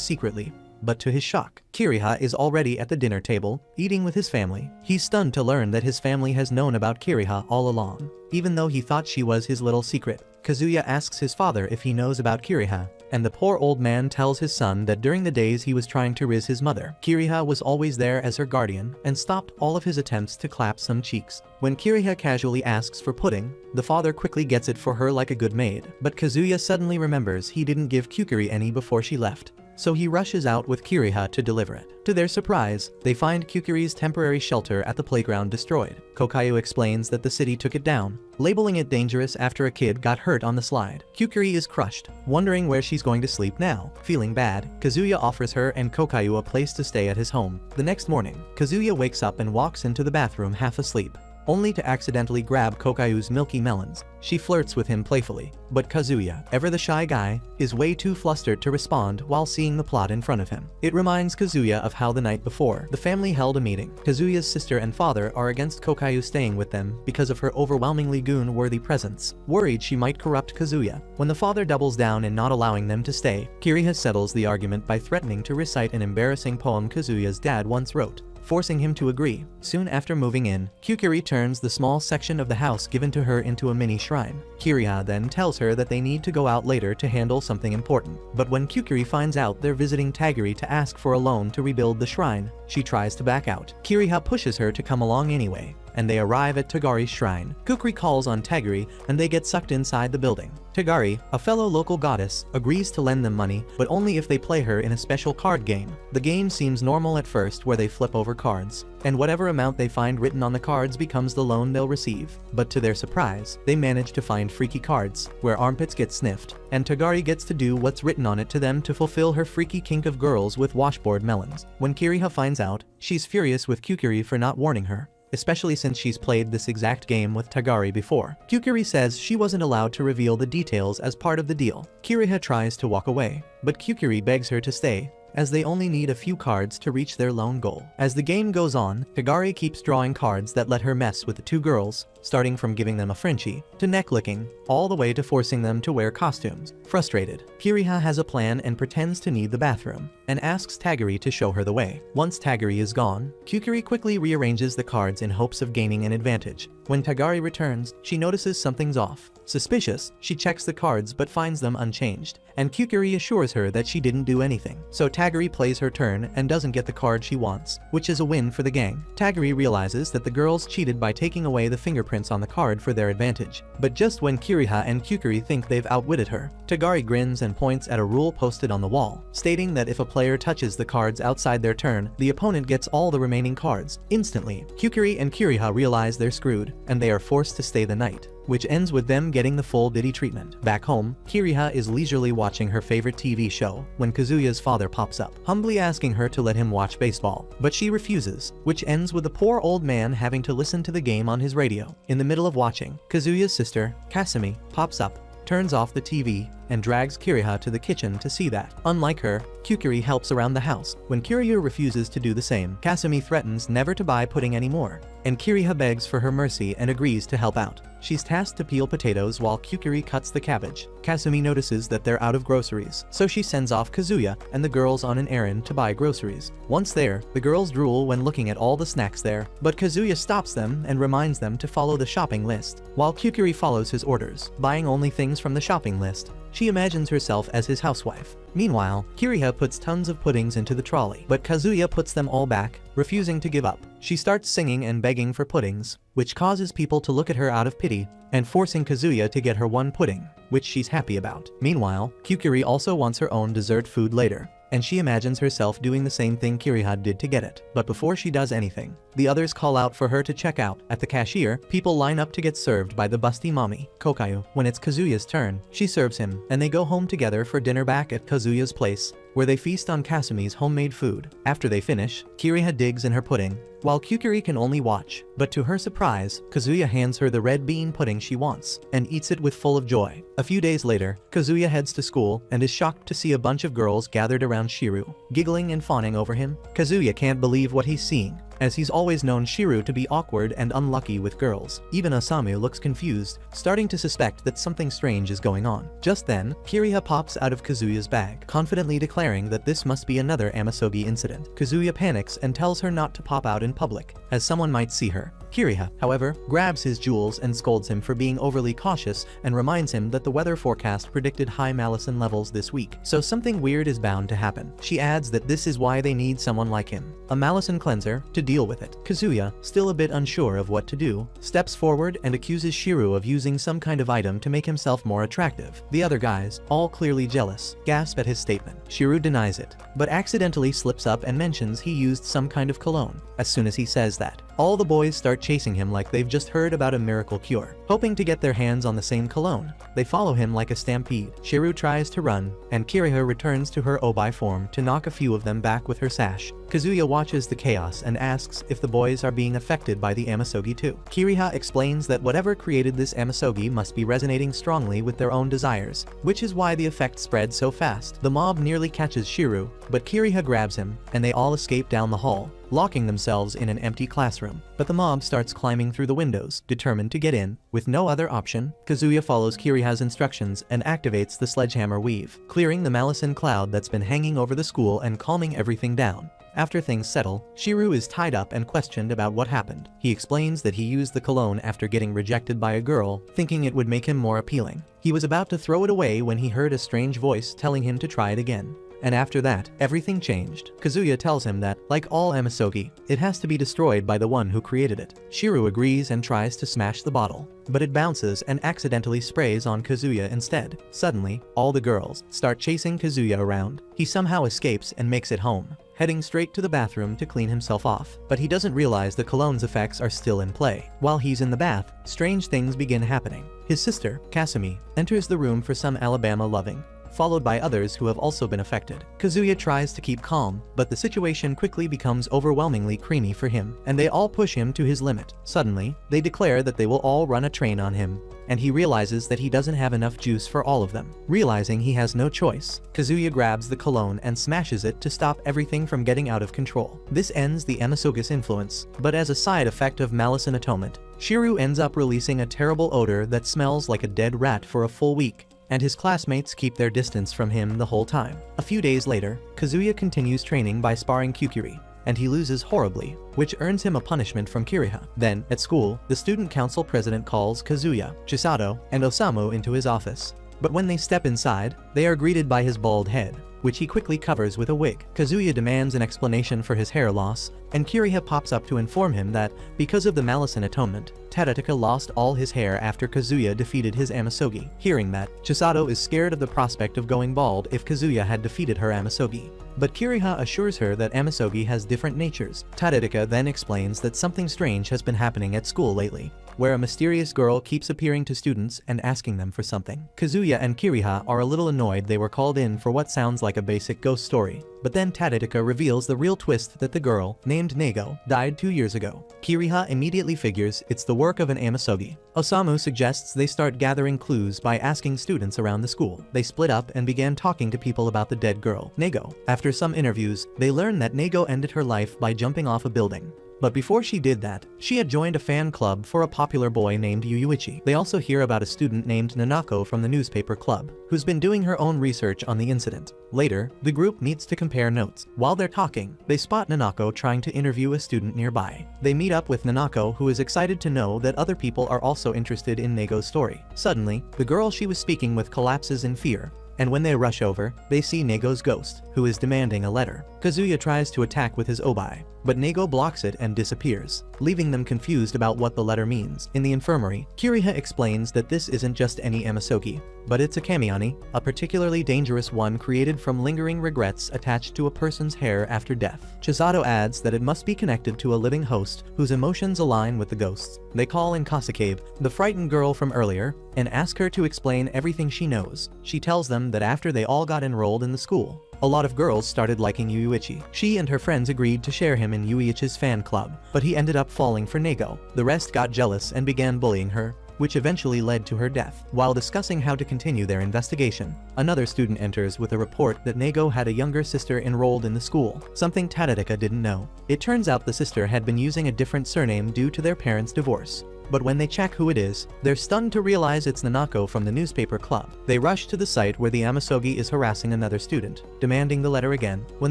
secretly. But to his shock, Kiriha is already at the dinner table, eating with his family. He's stunned to learn that his family has known about Kiriha all along, even though he thought she was his little secret. Kazuya asks his father if he knows about Kiriha, and the poor old man tells his son that during the days he was trying to rizz his mother, Kiriha was always there as her guardian and stopped all of his attempts to clap some cheeks. When Kiriha casually asks for pudding, the father quickly gets it for her like a good maid, but Kazuya suddenly remembers he didn't give Kukuri any before she left. so he rushes out with Kiriha to deliver it. To their surprise, they find Kyukuri's temporary shelter at the playground destroyed. Kokayu explains that the city took it down, labeling it dangerous after a kid got hurt on the slide. Kyukuri is crushed, wondering where she's going to sleep now. Feeling bad, Kazuya offers her and Kokayu a place to stay at his home. The next morning, Kazuya wakes up and walks into the bathroom half asleep, only to accidentally grab Kokayu's milky melons. She flirts with him playfully, but Kazuya, ever the shy guy, is way too flustered to respond while seeing the plot in front of him. It reminds Kazuya of how the night before, the family held a meeting. Kazuya's sister and father are against Kokayu staying with them because of her overwhelmingly goon-worthy presence, worried she might corrupt Kazuya. When the father doubles down in not allowing them to stay, Kiriha settles the argument by threatening to recite an embarrassing poem Kazuya's dad once wrote, forcing him to agree. Soon after moving in, Kyukuri turns the small section of the house given to her into a mini shrine. Kiriha then tells her that they need to go out later to handle something important. But when Kyukuri finds out they're visiting Tagiri to ask for a loan to rebuild the shrine, she tries to back out. Kiriha pushes her to come along anyway, and they arrive at Tagari's shrine. Kukri calls on Tagiri, and they get sucked inside the building. Tagari, a fellow local goddess, agrees to lend them money, but only if they play her in a special card game. The game seems normal at first, where they flip over cards, and whatever amount they find written on the cards becomes the loan they'll receive. But to their surprise, they manage to find freaky cards, where armpits get sniffed, and Tagari gets to do what's written on it to them to fulfill her freaky kink of girls with washboard melons. When Kiriha finds out, she's furious with Kyukuri for not warning her, especially since she's played this exact game with Tagari before. Kyukuri says she wasn't allowed to reveal the details as part of the deal. Kiriha tries to walk away, but Kyukuri begs her to stay, as they only need a few cards to reach their lone goal. As the game goes on, Tagari keeps drawing cards that let her mess with the two girls, starting from giving them a Frenchie, to neck licking, all the way to forcing them to wear costumes. Frustrated, Kiriha has a plan and pretends to need the bathroom, and asks Tagiri to show her the way. Once Tagiri is gone, Kyukuri quickly rearranges the cards in hopes of gaining an advantage. When Tagari returns, she notices something's off. Suspicious, she checks the cards but finds them unchanged, and Kyukuri assures her that she didn't do anything. So Tagiri plays her turn and doesn't get the card she wants, which is a win for the gang. Tagiri realizes that the girls cheated by taking away the fingerprints on the card for their advantage. But just when Kiriha and Kyukuri think they've outwitted her, Tagari grins and points at a rule posted on the wall, stating that if a player touches the cards outside their turn, the opponent gets all the remaining cards. Instantly, Kyukuri and Kiriha realize they're screwed, and they are forced to stay the night, which ends with them getting the full Diddy treatment. Back home, Kiriha is leisurely watching her favorite TV show when Kazuya's father pops up, humbly asking her to let him watch baseball. But she refuses, which ends with the poor old man having to listen to the game on his radio. In the middle of watching, Kazuya's sister, Kasumi, pops up, turns off the TV, and drags Kiriha to the kitchen to see that. Unlike her, Kyukuri helps around the house. When Kiriha refuses to do the same, Kasumi threatens never to buy pudding anymore, and Kiriha begs for her mercy and agrees to help out. She's tasked to peel potatoes while Kyukuri cuts the cabbage. Kasumi notices that they're out of groceries, so she sends off Kazuya and the girls on an errand to buy groceries. Once there, the girls drool when looking at all the snacks there, but Kazuya stops them and reminds them to follow the shopping list, while Kyukuri follows his orders, buying only things from the shopping list. She imagines herself as his housewife. Meanwhile, Kiriha puts tons of puddings into the trolley, but Kazuya puts them all back, refusing to give up. She starts singing and begging for puddings, which causes people to look at her out of pity, and forcing Kazuya to get her one pudding, which she's happy about. Meanwhile, Kyukuri also wants her own dessert food later, and she imagines herself doing the same thing Kiriha did to get it. But before she does anything, the others call out for her to check out. At the cashier, people line up to get served by the busty mommy, Kokayu. When it's Kazuya's turn, she serves him, and they go home together for dinner back at Kazuya's place, where they feast on Kasumi's homemade food. After they finish, Kiriha digs in her pudding, while Kyukuri can only watch. But to her surprise, Kazuya hands her the red bean pudding she wants, and eats it with full of joy. A few days later, Kazuya heads to school and is shocked to see a bunch of girls gathered around Shiru, giggling and fawning over him. Kazuya can't believe what he's seeing, as he's always known Shiru to be awkward and unlucky with girls. Even Osamu looks confused, starting to suspect that something strange is going on. Just then, Kiriha pops out of Kazuya's bag, confidently declaring that this must be another Amasogi incident. Kazuya panics and tells her not to pop out in public, as someone might see her. Kiriha, however, grabs his jewels and scolds him for being overly cautious and reminds him that the weather forecast predicted high malison levels this week, so something weird is bound to happen. She adds that this is why they need someone like him, a malison cleanser, to deal with it. Kazuya, still a bit unsure of what to do, steps forward and accuses Shiro of using some kind of item to make himself more attractive. The other guys, all clearly jealous, gasp at his statement. Shiro denies it, but accidentally slips up and mentions he used some kind of cologne. As soon as he says that, all the boys start chasing him like they've just heard about a miracle cure, hoping to get their hands on the same cologne. They follow him like a stampede. Shiro tries to run, and Kiriha returns to her obai form to knock a few of them back with her sash. Kazuya watches the chaos and asks if the boys are being affected by the Amasogi too. Kiriha explains that whatever created this Amasogi must be resonating strongly with their own desires, which is why the effect spread so fast. The mob nearly catches Shiro, but Kiriha grabs him, and they all escape down the hall, locking themselves in an empty classroom. But the mob starts climbing through the windows, determined to get in. With no other option, Kazuya follows Kiriha's instructions and activates the sledgehammer weave, clearing the Malison cloud that's been hanging over the school and calming everything down. After things settle, Shiro is tied up and questioned about what happened. He explains that he used the cologne after getting rejected by a girl, thinking it would make him more appealing. He was about to throw it away when he heard a strange voice telling him to try it again. And after that, everything changed. Kazuya tells him that, like all Amasogi, it has to be destroyed by the one who created it. Shiro agrees and tries to smash the bottle, but it bounces and accidentally sprays on Kazuya instead. Suddenly, all the girls start chasing Kazuya around. He somehow escapes and makes it home, heading straight to the bathroom to clean himself off. But he doesn't realize the cologne's effects are still in play. While he's in the bath, strange things begin happening. His sister, Kasumi, enters the room for some Alabama loving, followed by others who have also been affected. Kazuya tries to keep calm, but the situation quickly becomes overwhelmingly creamy for him, and they all push him to his limit. Suddenly, they declare that they will all run a train on him, and he realizes that he doesn't have enough juice for all of them. Realizing he has no choice, Kazuya grabs the cologne and smashes it to stop everything from getting out of control. This ends the Amasogus influence, but as a side effect of malice and atonement, Shiro ends up releasing a terrible odor that smells like a dead rat for a full week, and his classmates keep their distance from him the whole time. A few days later, Kazuya continues training by sparring Kyukuri, and he loses horribly, which earns him a punishment from Kiriha. Then, at school, the student council president calls Kazuya, Chisato, and Osamu into his office. But when they step inside, they are greeted by his bald head, which he quickly covers with a wig. Kazuya demands an explanation for his hair loss, and Kiriha pops up to inform him that, because of the malice and atonement, Tadatoka lost all his hair after Kazuya defeated his Amasogi. Hearing that, Chisato is scared of the prospect of going bald if Kazuya had defeated her Amasogi. But Kiriha assures her that Amasogi has different natures. Tadatoka then explains that something strange has been happening at school lately, where a mysterious girl keeps appearing to students and asking them for something. Kazuya and Kiriha are a little annoyed they were called in for what sounds like a basic ghost story, but then Tadatoka reveals the real twist that the girl, named Nego, died 2 years ago. Kiriha immediately figures it's the work of an Amasogi. Osamu suggests they start gathering clues by asking students around the school. They split up and began talking to people about the dead girl, Nego. After some interviews, they learn that Nego ended her life by jumping off a building. But before she did that, she had joined a fan club for a popular boy named Yuyuichi. They also hear about a student named Nanako from the newspaper club, who's been doing her own research on the incident. Later, the group meets to compare notes. While they're talking, they spot Nanako trying to interview a student nearby. They meet up with Nanako, who is excited to know that other people are also interested in Nego's story. Suddenly, the girl she was speaking with collapses in fear, and when they rush over, they see Nego's ghost, who is demanding a letter. Kazuya tries to attack with his obai, but Nego blocks it and disappears, leaving them confused about what the letter means. In the infirmary, Kiriha explains that this isn't just any Amasogi, but it's a kamiani, a particularly dangerous one created from lingering regrets attached to a person's hair after death. Chisato adds that it must be connected to a living host whose emotions align with the ghosts. They call in Kasakabe, the frightened girl from earlier, and ask her to explain everything she knows. She tells them that after they all got enrolled in the school, a lot of girls started liking Yuyuichi. She and her friends agreed to share him in Yuichi's fan club, but he ended up falling for Nego. The rest got jealous and began bullying her, which eventually led to her death. While discussing how to continue their investigation, another student enters with a report that Nego had a younger sister enrolled in the school, something Tadatoka didn't know. It turns out the sister had been using a different surname due to their parents' divorce. But when they check who it is, they're stunned to realize it's Nanako from the newspaper club. They rush to the site where the Amasogi is harassing another student, demanding the letter again. When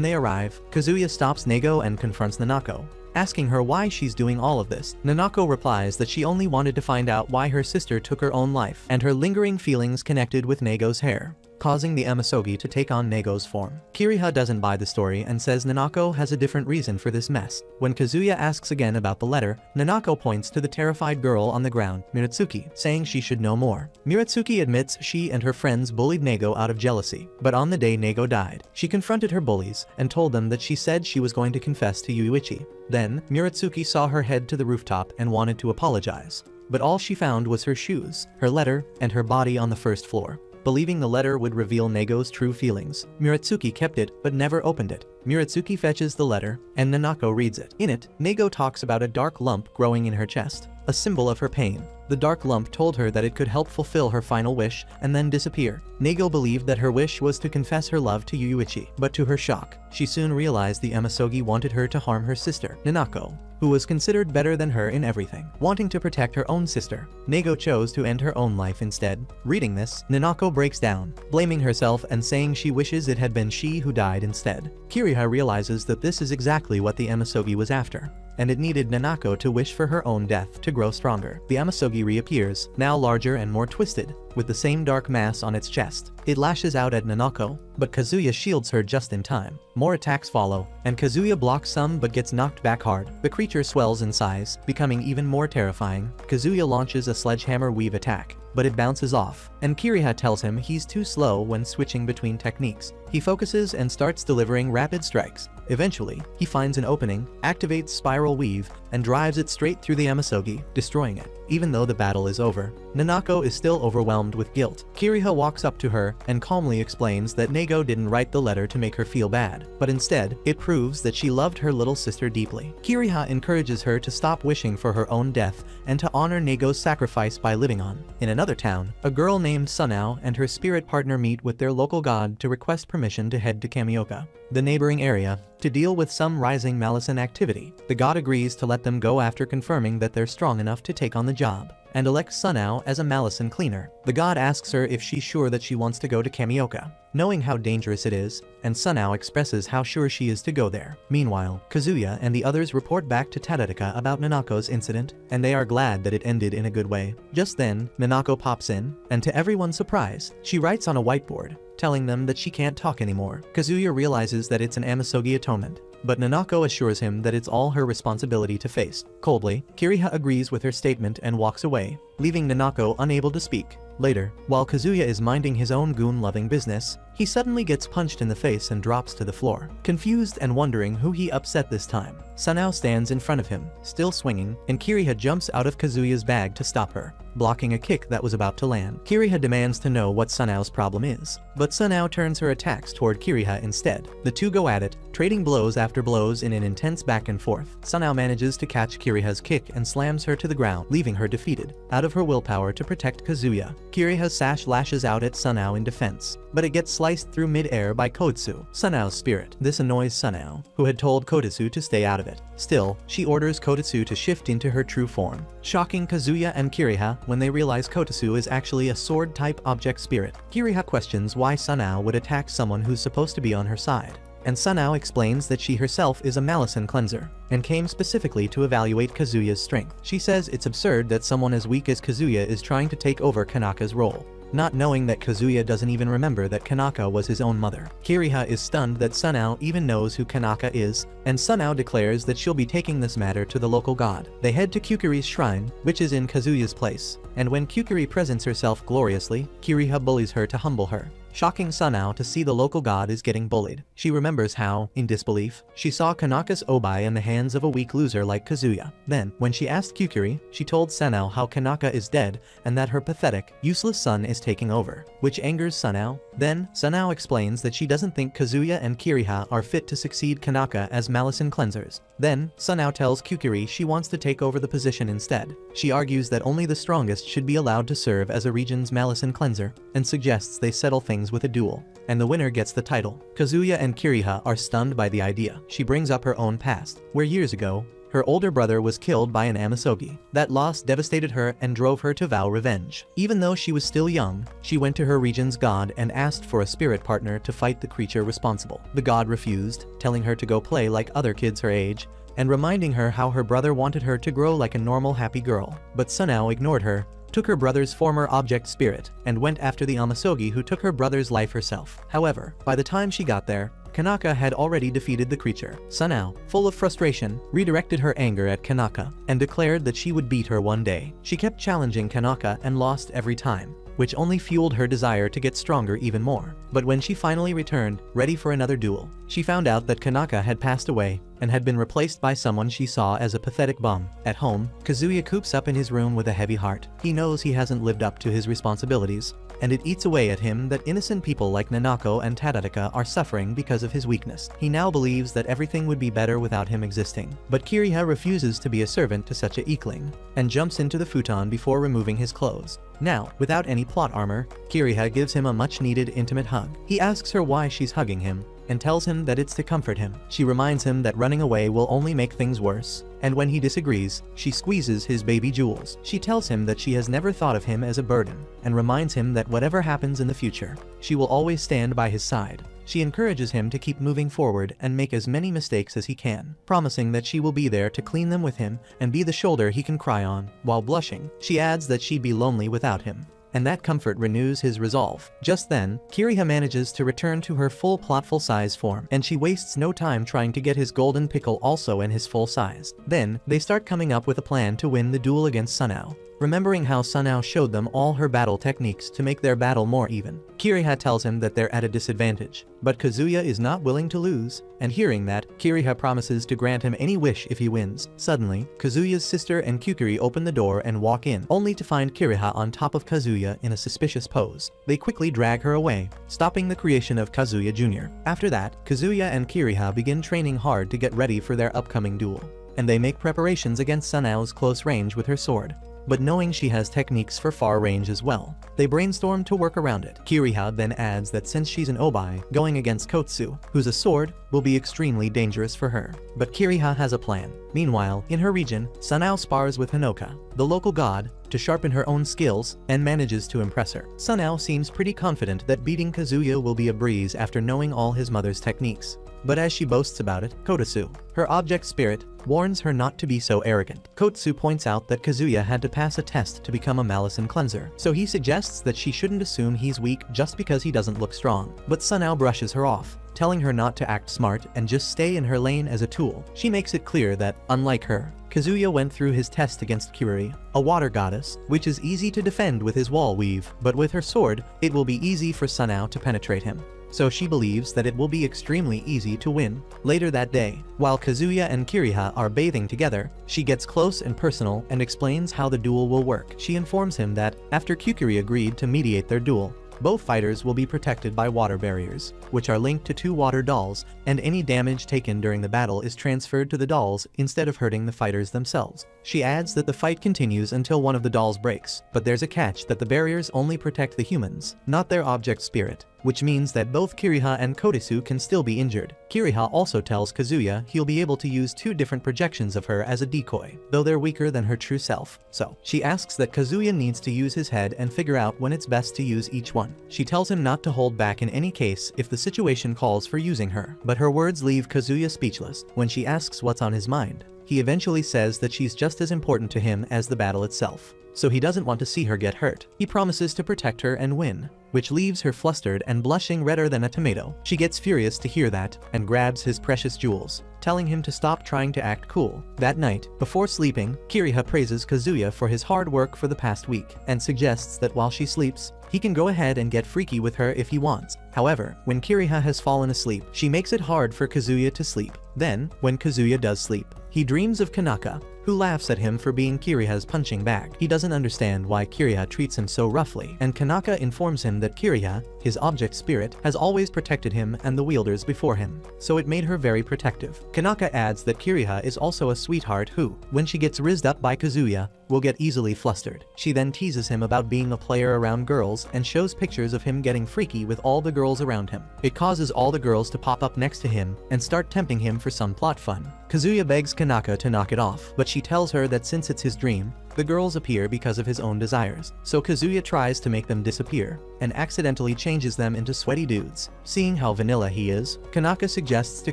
they arrive, Kazuya stops Nego and confronts Nanako, asking her why she's doing all of this. Nanako replies that she only wanted to find out why her sister took her own life, and her lingering feelings connected with Nego's hair. causing the Emisogi to take on Nego's form. Kiriha doesn't buy the story and says Nanako has a different reason for this mess. When Kazuya asks again about the letter, Nanako points to the terrified girl on the ground, Miratsuki, saying she should know more. Miratsuki admits she and her friends bullied Nego out of jealousy, but on the day Nego died, she confronted her bullies and told them that she said she was going to confess to Yuichi. Then, Miratsuki saw her head to the rooftop and wanted to apologize. But all she found was her shoes, her letter, and her body on the first floor. Believing the letter would reveal Nego's true feelings, Miratsuki kept it but never opened it. Miratsuki fetches the letter, and Nanako reads it. In it, Nego talks about a dark lump growing in her chest, a symbol of her pain. The dark lump told her that it could help fulfill her final wish and then disappear. Nego believed that her wish was to confess her love to Yuichi, but to her shock, she soon realized the Emisogi wanted her to harm her sister, Nanako, who was considered better than her in everything. Wanting to protect her own sister, Nego chose to end her own life instead. Reading this, Nanako breaks down, blaming herself and saying she wishes it had been she who died instead. Kiriha realizes that this is exactly what the Emisogi was after, and it needed Nanako to wish for her own death to grow stronger. The Emisogi reappears, now larger and more twisted, with the same dark mass on its chest. It lashes out at Nanako, but Kazuya shields her just in time. More attacks follow, and Kazuya blocks some but gets knocked back hard. The creature swells in size, becoming even more terrifying. Kazuya launches a sledgehammer weave attack, but it bounces off, and Kiriha tells him he's too slow when switching between techniques. He focuses and starts delivering rapid strikes. Eventually, he finds an opening, activates Spiral Weave, and drives it straight through the Emisogi, destroying it. Even though the battle is over, Nanako is still overwhelmed with guilt. Kiriha walks up to her and calmly explains that Nego didn't write the letter to make her feel bad, but instead, it proves that she loved her little sister deeply. Kiriha encourages her to stop wishing for her own death and to honor Nego's sacrifice by living on. In another town, a girl named Sunao and her spirit partner meet with their local god to request permission to head to Kamioka, the neighboring area, to deal with some rising Malison activity. The god agrees to let them go after confirming that they're strong enough to take on the job, and elects Sunao as a Malison cleaner. The god asks her if she's sure that she wants to go to Kamioka, knowing how dangerous it is, and Sunao expresses how sure she is to go there. Meanwhile, Kazuya and the others report back to Tadadaka about Nanako's incident, and they are glad that it ended in a good way. Just then, Nanako pops in, and to everyone's surprise, she writes on a whiteboard, telling them that she can't talk anymore. Kazuya realizes that it's an Emisogi atonement, but Nanako assures him that it's all her responsibility to face. Coldly, Kiriha agrees with her statement and walks away, leaving Nanako unable to speak. Later, while Kazuya is minding his own goon-loving business, he suddenly gets punched in the face and drops to the floor. Confused and wondering who he upset this time, Sunao stands in front of him, still swinging, and Kiriha jumps out of Kazuya's bag to stop her, blocking a kick that was about to land. Kiriha demands to know what Sunao's problem is, but Sunao turns her attacks toward Kiriha instead. The two go at it, trading blows after blows in an intense back and forth. Sunao manages to catch Kiriha's kick and slams her to the ground, leaving her defeated. Out of her willpower to protect Kazuya, Kiriha's sash lashes out at Sunao in defense, but it gets sliced through mid-air by Kodotsu, Sunao's spirit. This annoys Sunao, who had told Kodotsu to stay out of it. Still, she orders Kodotsu to shift into her true form, shocking Kazuya and Kiriha when they realize Kodotsu is actually a sword-type object spirit. Kiriha questions why Sunao would attack someone who's supposed to be on her side, and Sunao explains that she herself is a Malison cleanser, and came specifically to evaluate Kazuya's strength. She says it's absurd that someone as weak as Kazuya is trying to take over Kanaka's role, not knowing that Kazuya doesn't even remember that Kanaka was his own mother. Kiriha is stunned that Sunao even knows who Kanaka is, and Sunao declares that she'll be taking this matter to the local god. They head to Kukuri's shrine, which is in Kazuya's place, and when Kukuri presents herself gloriously, Kiriha bullies her to humble her, shocking Sunao to see the local god is getting bullied. She remembers how, in disbelief, she saw Kanaka's obai in the hands of a weak loser like Kazuya. Then, when she asked Kukuri, she told Sunao how Kanaka is dead and that her pathetic, useless son is taking over, which angers Sunao. Then, Sunao explains that she doesn't think Kazuya and Kiriha are fit to succeed Kanaka as Malison cleansers. Then, Sunao tells Kukuri she wants to take over the position instead. She argues that only the strongest should be allowed to serve as a region's Malison cleanser, and suggests they settle things with a duel, and the winner gets the title. Kazuya and Kiriha are stunned by the idea. She brings up her own past, where years ago, her older brother was killed by an Emisogi. That loss devastated her and drove her to vow revenge. Even though she was still young, she went to her region's god and asked for a spirit partner to fight the creature responsible. The god refused, telling her to go play like other kids her age, and reminding her how her brother wanted her to grow like a normal happy girl. But Sunao ignored her, took her brother's former object spirit, and went after the Amasogi who took her brother's life herself. However, by the time she got there, Kanaka had already defeated the creature. Sunao, full of frustration, redirected her anger at Kanaka, and declared that she would beat her one day. She kept challenging Kanaka and lost every time, which only fueled her desire to get stronger even more. But when she finally returned, ready for another duel, she found out that Kanaka had passed away and had been replaced by someone she saw as a pathetic bum. At home, Kazuya coops up in his room with a heavy heart. He knows he hasn't lived up to his responsibilities, and it eats away at him that innocent people like Nanako and Tadadaka are suffering because of his weakness. He now believes that everything would be better without him existing. But Kiriha refuses to be a servant to such a weakling, and jumps into the futon before removing his clothes. Now, without any plot armor, Kiriha gives him a much-needed intimate hug. He asks her why she's hugging him, and tells him that it's to comfort him. She reminds him that running away will only make things worse, and when he disagrees, she squeezes his baby jewels. She tells him that she has never thought of him as a burden, and reminds him that whatever happens in the future, she will always stand by his side. She encourages him to keep moving forward and make as many mistakes as he can, promising that she will be there to clean them with him and be the shoulder he can cry on. While blushing, she adds that she'd be lonely without him, and that comfort renews his resolve. Just then, Kiriha manages to return to her full plotful size form, and she wastes no time trying to get his golden pickle also in his full size. Then, they start coming up with a plan to win the duel against Sunao. Remembering how Sunao showed them all her battle techniques to make their battle more even, Kiriha tells him that they're at a disadvantage, but Kazuya is not willing to lose, and hearing that, Kiriha promises to grant him any wish if he wins. Suddenly, Kazuya's sister and Kukuri open the door and walk in, only to find Kiriha on top of Kazuya in a suspicious pose. They quickly drag her away, stopping the creation of Kazuya Jr. After that, Kazuya and Kiriha begin training hard to get ready for their upcoming duel, and they make preparations against Sunao's close range with her sword. But knowing she has techniques for far range as well, they brainstorm to work around it. Kiriha then adds that since she's an obai, going against Kotsu, who's a sword, will be extremely dangerous for her. But Kiriha has a plan. Meanwhile, in her region, Sunao spars with Hanoka, the local god, to sharpen her own skills, and manages to impress her. Sunao seems pretty confident that beating Kazuya will be a breeze after knowing all his mother's techniques. But as she boasts about it, Kotsu, her object spirit, warns her not to be so arrogant. Kotsu points out that Kazuya had to pass a test to become a Malison cleanser, so he suggests that she shouldn't assume he's weak just because he doesn't look strong. But Sunao brushes her off, telling her not to act smart and just stay in her lane as a tool. She makes it clear that, unlike her, Kazuya went through his test against Kuri, a water goddess, which is easy to defend with his wall weave, but with her sword, it will be easy for Sunao to penetrate him. So she believes that it will be extremely easy to win. Later that day, while Kazuya and Kiriha are bathing together, she gets close and personal and explains how the duel will work. She informs him that, after Kukuri agreed to mediate their duel, both fighters will be protected by water barriers, which are linked to 2 water dolls, and any damage taken during the battle is transferred to the dolls instead of hurting the fighters themselves. She adds that the fight continues until one of the dolls breaks, but there's a catch that the barriers only protect the humans, not their object spirit, which means that both Kiriha and Kotsu can still be injured. Kiriha also tells Kazuya he'll be able to use 2 different projections of her as a decoy, though they're weaker than her true self. So, she asks that Kazuya needs to use his head and figure out when it's best to use each one. She tells him not to hold back in any case if the situation calls for using her, but her words leave Kazuya speechless. When she asks what's on his mind, he eventually says that she's just as important to him as the battle itself, so he doesn't want to see her get hurt. He promises to protect her and win, which leaves her flustered and blushing redder than a tomato. She gets furious to hear that, and grabs his precious jewels, telling him to stop trying to act cool. That night, before sleeping, Kiriha praises Kazuya for his hard work for the past week, and suggests that while she sleeps, he can go ahead and get freaky with her if he wants. However, when Kiriha has fallen asleep, she makes it hard for Kazuya to sleep. Then, when Kazuya does sleep, he dreams of Kanaka, who laughs at him for being Kiriha's punching bag. He doesn't understand why Kiriha treats him so roughly, and Kanaka informs him that Kiriha, his object spirit, has always protected him and the wielders before him, so it made her very protective. Kanaka adds that Kiriha is also a sweetheart who, when she gets rizzed up by Kazuya, will get easily flustered. She then teases him about being a player around girls and shows pictures of him getting freaky with all the girls around him. It causes all the girls to pop up next to him and start tempting him for some plot fun. Kazuya begs Kanaka to knock it off, but she tells her that since it's his dream, the girls appear because of his own desires. So Kazuya tries to make them disappear, and accidentally changes them into sweaty dudes. Seeing how vanilla he is, Kanaka suggests to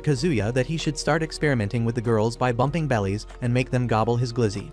Kazuya that he should start experimenting with the girls by bumping bellies and make them gobble his glizzy.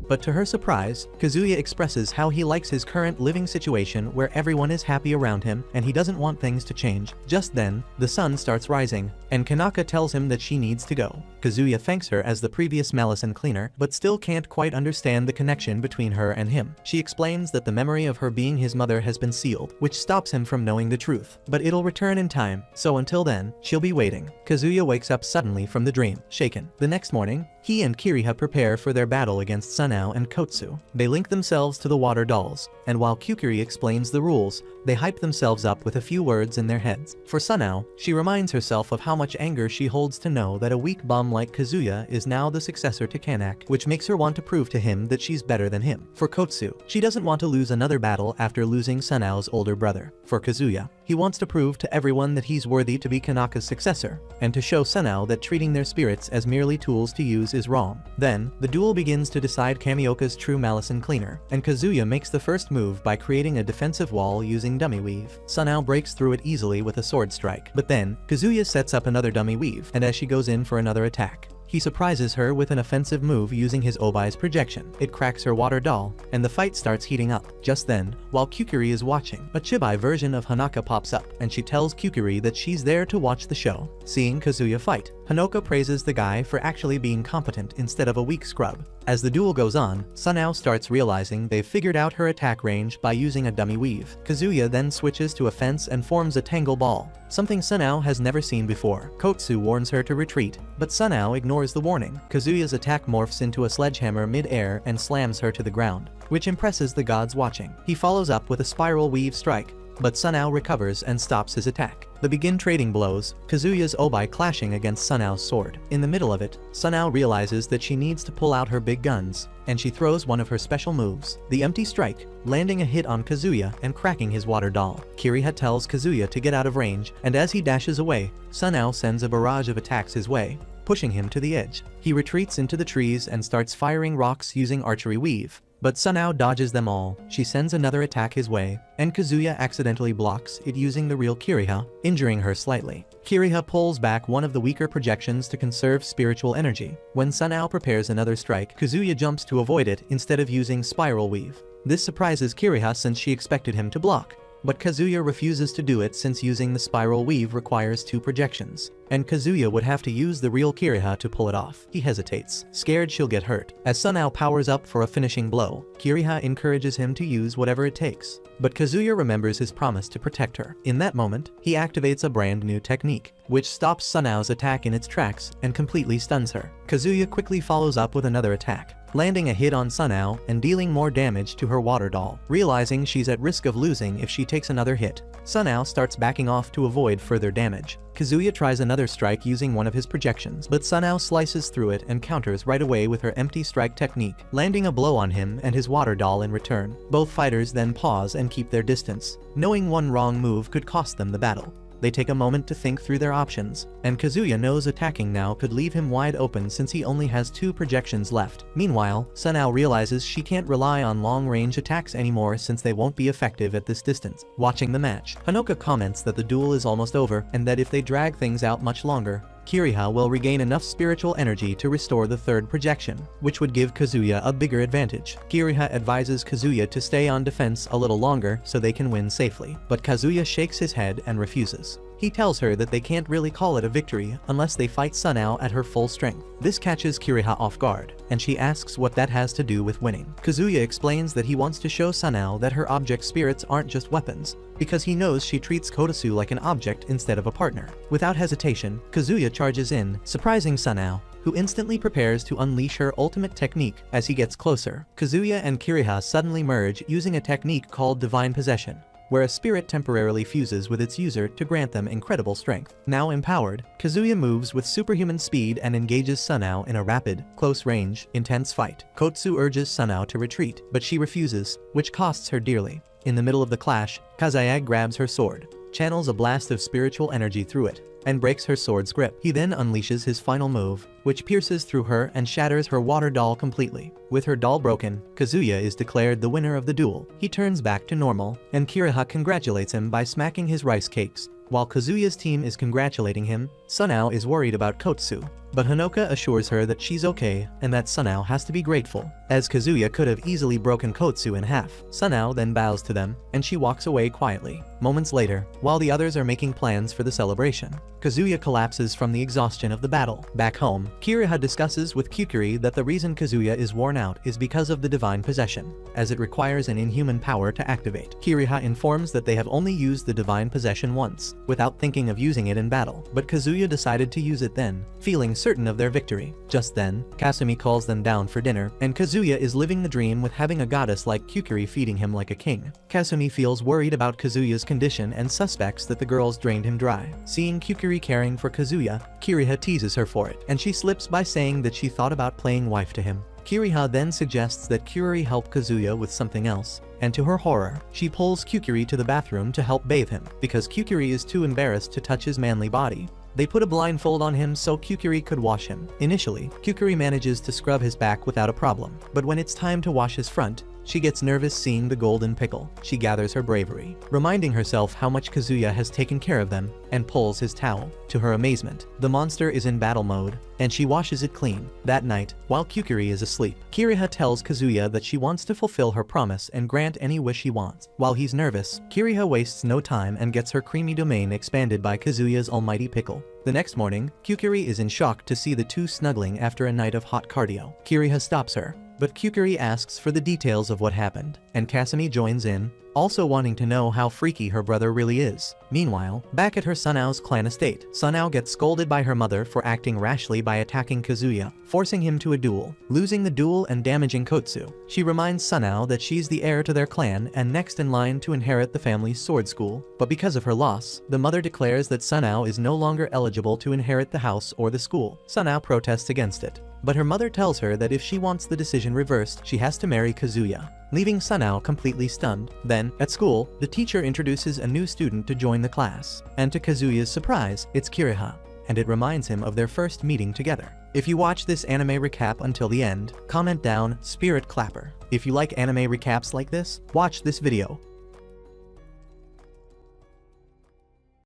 But to her surprise, Kazuya expresses how he likes his current living situation where everyone is happy around him and he doesn't want things to change. Just then, the sun starts rising, and Kanaka tells him that she needs to go. Kazuya thanks her as the previous Malison cleaner, but still can't quite understand the connection between her and him. She explains that the memory of her being his mother has been sealed, which stops him from knowing the truth. But it'll return in time, so until then, she'll be waiting. Kazuya wakes up suddenly from the dream, shaken. The next morning, he and Kiriha prepare for their battle against Sunao and Kotsu. They link themselves to the water dolls, and while Kukuri explains the rules, they hype themselves up with a few words in their heads. For Sunao, she reminds herself of how much anger she holds to know that a weak bum like Kazuya is now the successor to Kanak, which makes her want to prove to him that she's better than him. For Kotsu, she doesn't want to lose another battle after losing Sunao's older brother. For Kazuya, he wants to prove to everyone that he's worthy to be Kanaka's successor, and to show Sunao that treating their spirits as merely tools to use is wrong. Then, the duel begins to decide Kamioka's true Malison cleaner, and Kazuya makes the first move by creating a defensive wall using dummy weave. Sunao breaks through it easily with a sword strike, but then, Kazuya sets up another dummy weave, and as she goes in for another attack, he surprises her with an offensive move using his Obai's projection. It cracks her water doll, and the fight starts heating up. Just then, while Kukuri is watching, a Chibai version of Hanaka pops up, and she tells Kukuri that she's there to watch the show. Seeing Kazuya fight, Hanoka praises the guy for actually being competent instead of a weak scrub. As the duel goes on, Sunao starts realizing they've figured out her attack range by using a dummy weave. Kazuya then switches to a fence and forms a tangle ball, something Sunao has never seen before. Kotsu warns her to retreat, but Sunao ignores the warning. Kazuya's attack morphs into a sledgehammer mid-air and slams her to the ground, which impresses the gods watching. He follows up with a spiral weave strike, but Sunao recovers and stops his attack. They begin trading blows, Kazuya's Obai clashing against Sunao's sword. In the middle of it, Sunao realizes that she needs to pull out her big guns, and she throws one of her special moves, the empty strike, landing a hit on Kazuya and cracking his water doll. Kiriha tells Kazuya to get out of range, and as he dashes away, Sunao sends a barrage of attacks his way, pushing him to the edge. He retreats into the trees and starts firing rocks using archery weave, but Sunao dodges them all. She sends another attack his way, and Kazuya accidentally blocks it using the real Kiriha, injuring her slightly. Kiriha pulls back one of the weaker projections to conserve spiritual energy. When Sunao prepares another strike, Kazuya jumps to avoid it instead of using spiral weave. This surprises Kiriha since she expected him to block, but Kazuya refuses to do it since using the spiral weave requires 2 projections, and Kazuya would have to use the real Kiriha to pull it off. He hesitates, scared she'll get hurt. As Sunao powers up for a finishing blow, Kiriha encourages him to use whatever it takes, but Kazuya remembers his promise to protect her. In that moment, he activates a brand new technique, which stops Sunao's attack in its tracks and completely stuns her. Kazuya quickly follows up with another attack, landing a hit on Sunao and dealing more damage to her water doll. Realizing she's at risk of losing if she takes another hit, Sunao starts backing off to avoid further damage. Kazuya tries another strike using one of his projections, but Sunao slices through it and counters right away with her empty strike technique, landing a blow on him and his water doll in return. Both fighters then pause and keep their distance, knowing one wrong move could cost them the battle. They take a moment to think through their options, and Kazuya knows attacking now could leave him wide open since he only has 2 projections left. Meanwhile, Sunao realizes she can't rely on long-range attacks anymore since they won't be effective at this distance. Watching the match, Hanoka comments that the duel is almost over and that if they drag things out much longer, Kiriha will regain enough spiritual energy to restore the 3rd projection, which would give Kazuya a bigger advantage. Kiriha advises Kazuya to stay on defense a little longer so they can win safely, but Kazuya shakes his head and refuses. He tells her that they can't really call it a victory unless they fight Sunao at her full strength. This catches Kiriha off guard, and she asks what that has to do with winning. Kazuya explains that he wants to show Sunao that her object spirits aren't just weapons, because he knows she treats Kotosu like an object instead of a partner. Without hesitation, Kazuya charges in, surprising Sunao, who instantly prepares to unleash her ultimate technique as he gets closer. Kazuya and Kiriha suddenly merge using a technique called Divine Possession, where a spirit temporarily fuses with its user to grant them incredible strength. Now empowered, Kazuya moves with superhuman speed and engages Sunao in a rapid, close-range, intense fight. Kotsu urges Sunao to retreat, but she refuses, which costs her dearly. In the middle of the clash, Kazayag grabs her sword, channels a blast of spiritual energy through it, and breaks her sword's grip. He then unleashes his final move, which pierces through her and shatters her water doll completely. With her doll broken, Kazuya is declared the winner of the duel. He turns back to normal, and Kiriha congratulates him by smacking his rice cakes. While Kazuya's team is congratulating him, Sunao is worried about Kotsu, but Hanoka assures her that she's okay and that Sunao has to be grateful, as Kazuya could have easily broken Kotsu in half. Sunao then bows to them, and she walks away quietly. Moments later, while the others are making plans for the celebration, Kazuya collapses from the exhaustion of the battle. Back home, Kiriha discusses with Kukuri that the reason Kazuya is worn out is because of the divine possession, as it requires an inhuman power to activate. Kiriha informs that they have only used the divine possession once, without thinking of using it in battle, but Kazuya decided to use it then, feeling certain of their victory. Just then, Kasumi calls them down for dinner, and Kazuya is living the dream with having a goddess like Kukuri feeding him like a king. Kasumi feels worried about Kazuya's condition and suspects that the girls drained him dry. Seeing Kukuri caring for Kazuya, Kiriha teases her for it, and she slips by saying that she thought about playing wife to him. Kiriha then suggests that Kukuri help Kazuya with something else, and to her horror, she pulls Kukuri to the bathroom to help bathe him, because Kukuri is too embarrassed to touch his manly body. They put a blindfold on him so Kukuri could wash him. Initially, Kukuri manages to scrub his back without a problem, but when it's time to wash his front, she gets nervous seeing the golden pickle. She gathers her bravery, reminding herself how much Kazuya has taken care of them, and pulls his towel. To her amazement, the monster is in battle mode, and she washes it clean. That night, while Kukuri is asleep, Kiriha tells Kazuya that she wants to fulfill her promise and grant any wish he wants. While he's nervous, Kiriha wastes no time and gets her creamy domain expanded by Kazuya's almighty pickle. The next morning, Kukuri is in shock to see the two snuggling after a night of hot cardio. Kiriha stops her, but Kukuri asks for the details of what happened, and Kasumi joins in, also wanting to know how freaky her brother really is. Meanwhile, back at her Sunao's clan estate, Sunao gets scolded by her mother for acting rashly by attacking Kazuya, forcing him to a duel, losing the duel and damaging Kotsu. She reminds Sunao that she's the heir to their clan and next in line to inherit the family's sword school, but because of her loss, the mother declares that Sunao is no longer eligible to inherit the house or the school. Sunao protests against it, but her mother tells her that if she wants the decision reversed, she has to marry Kazuya, leaving Sunao completely stunned. Then, at school, the teacher introduces a new student to join the class, and to Kazuya's surprise, it's Kiriha, and it reminds him of their first meeting together. If you watch this anime recap until the end, comment down Spirit Clapper. If you like anime recaps like this, watch this video.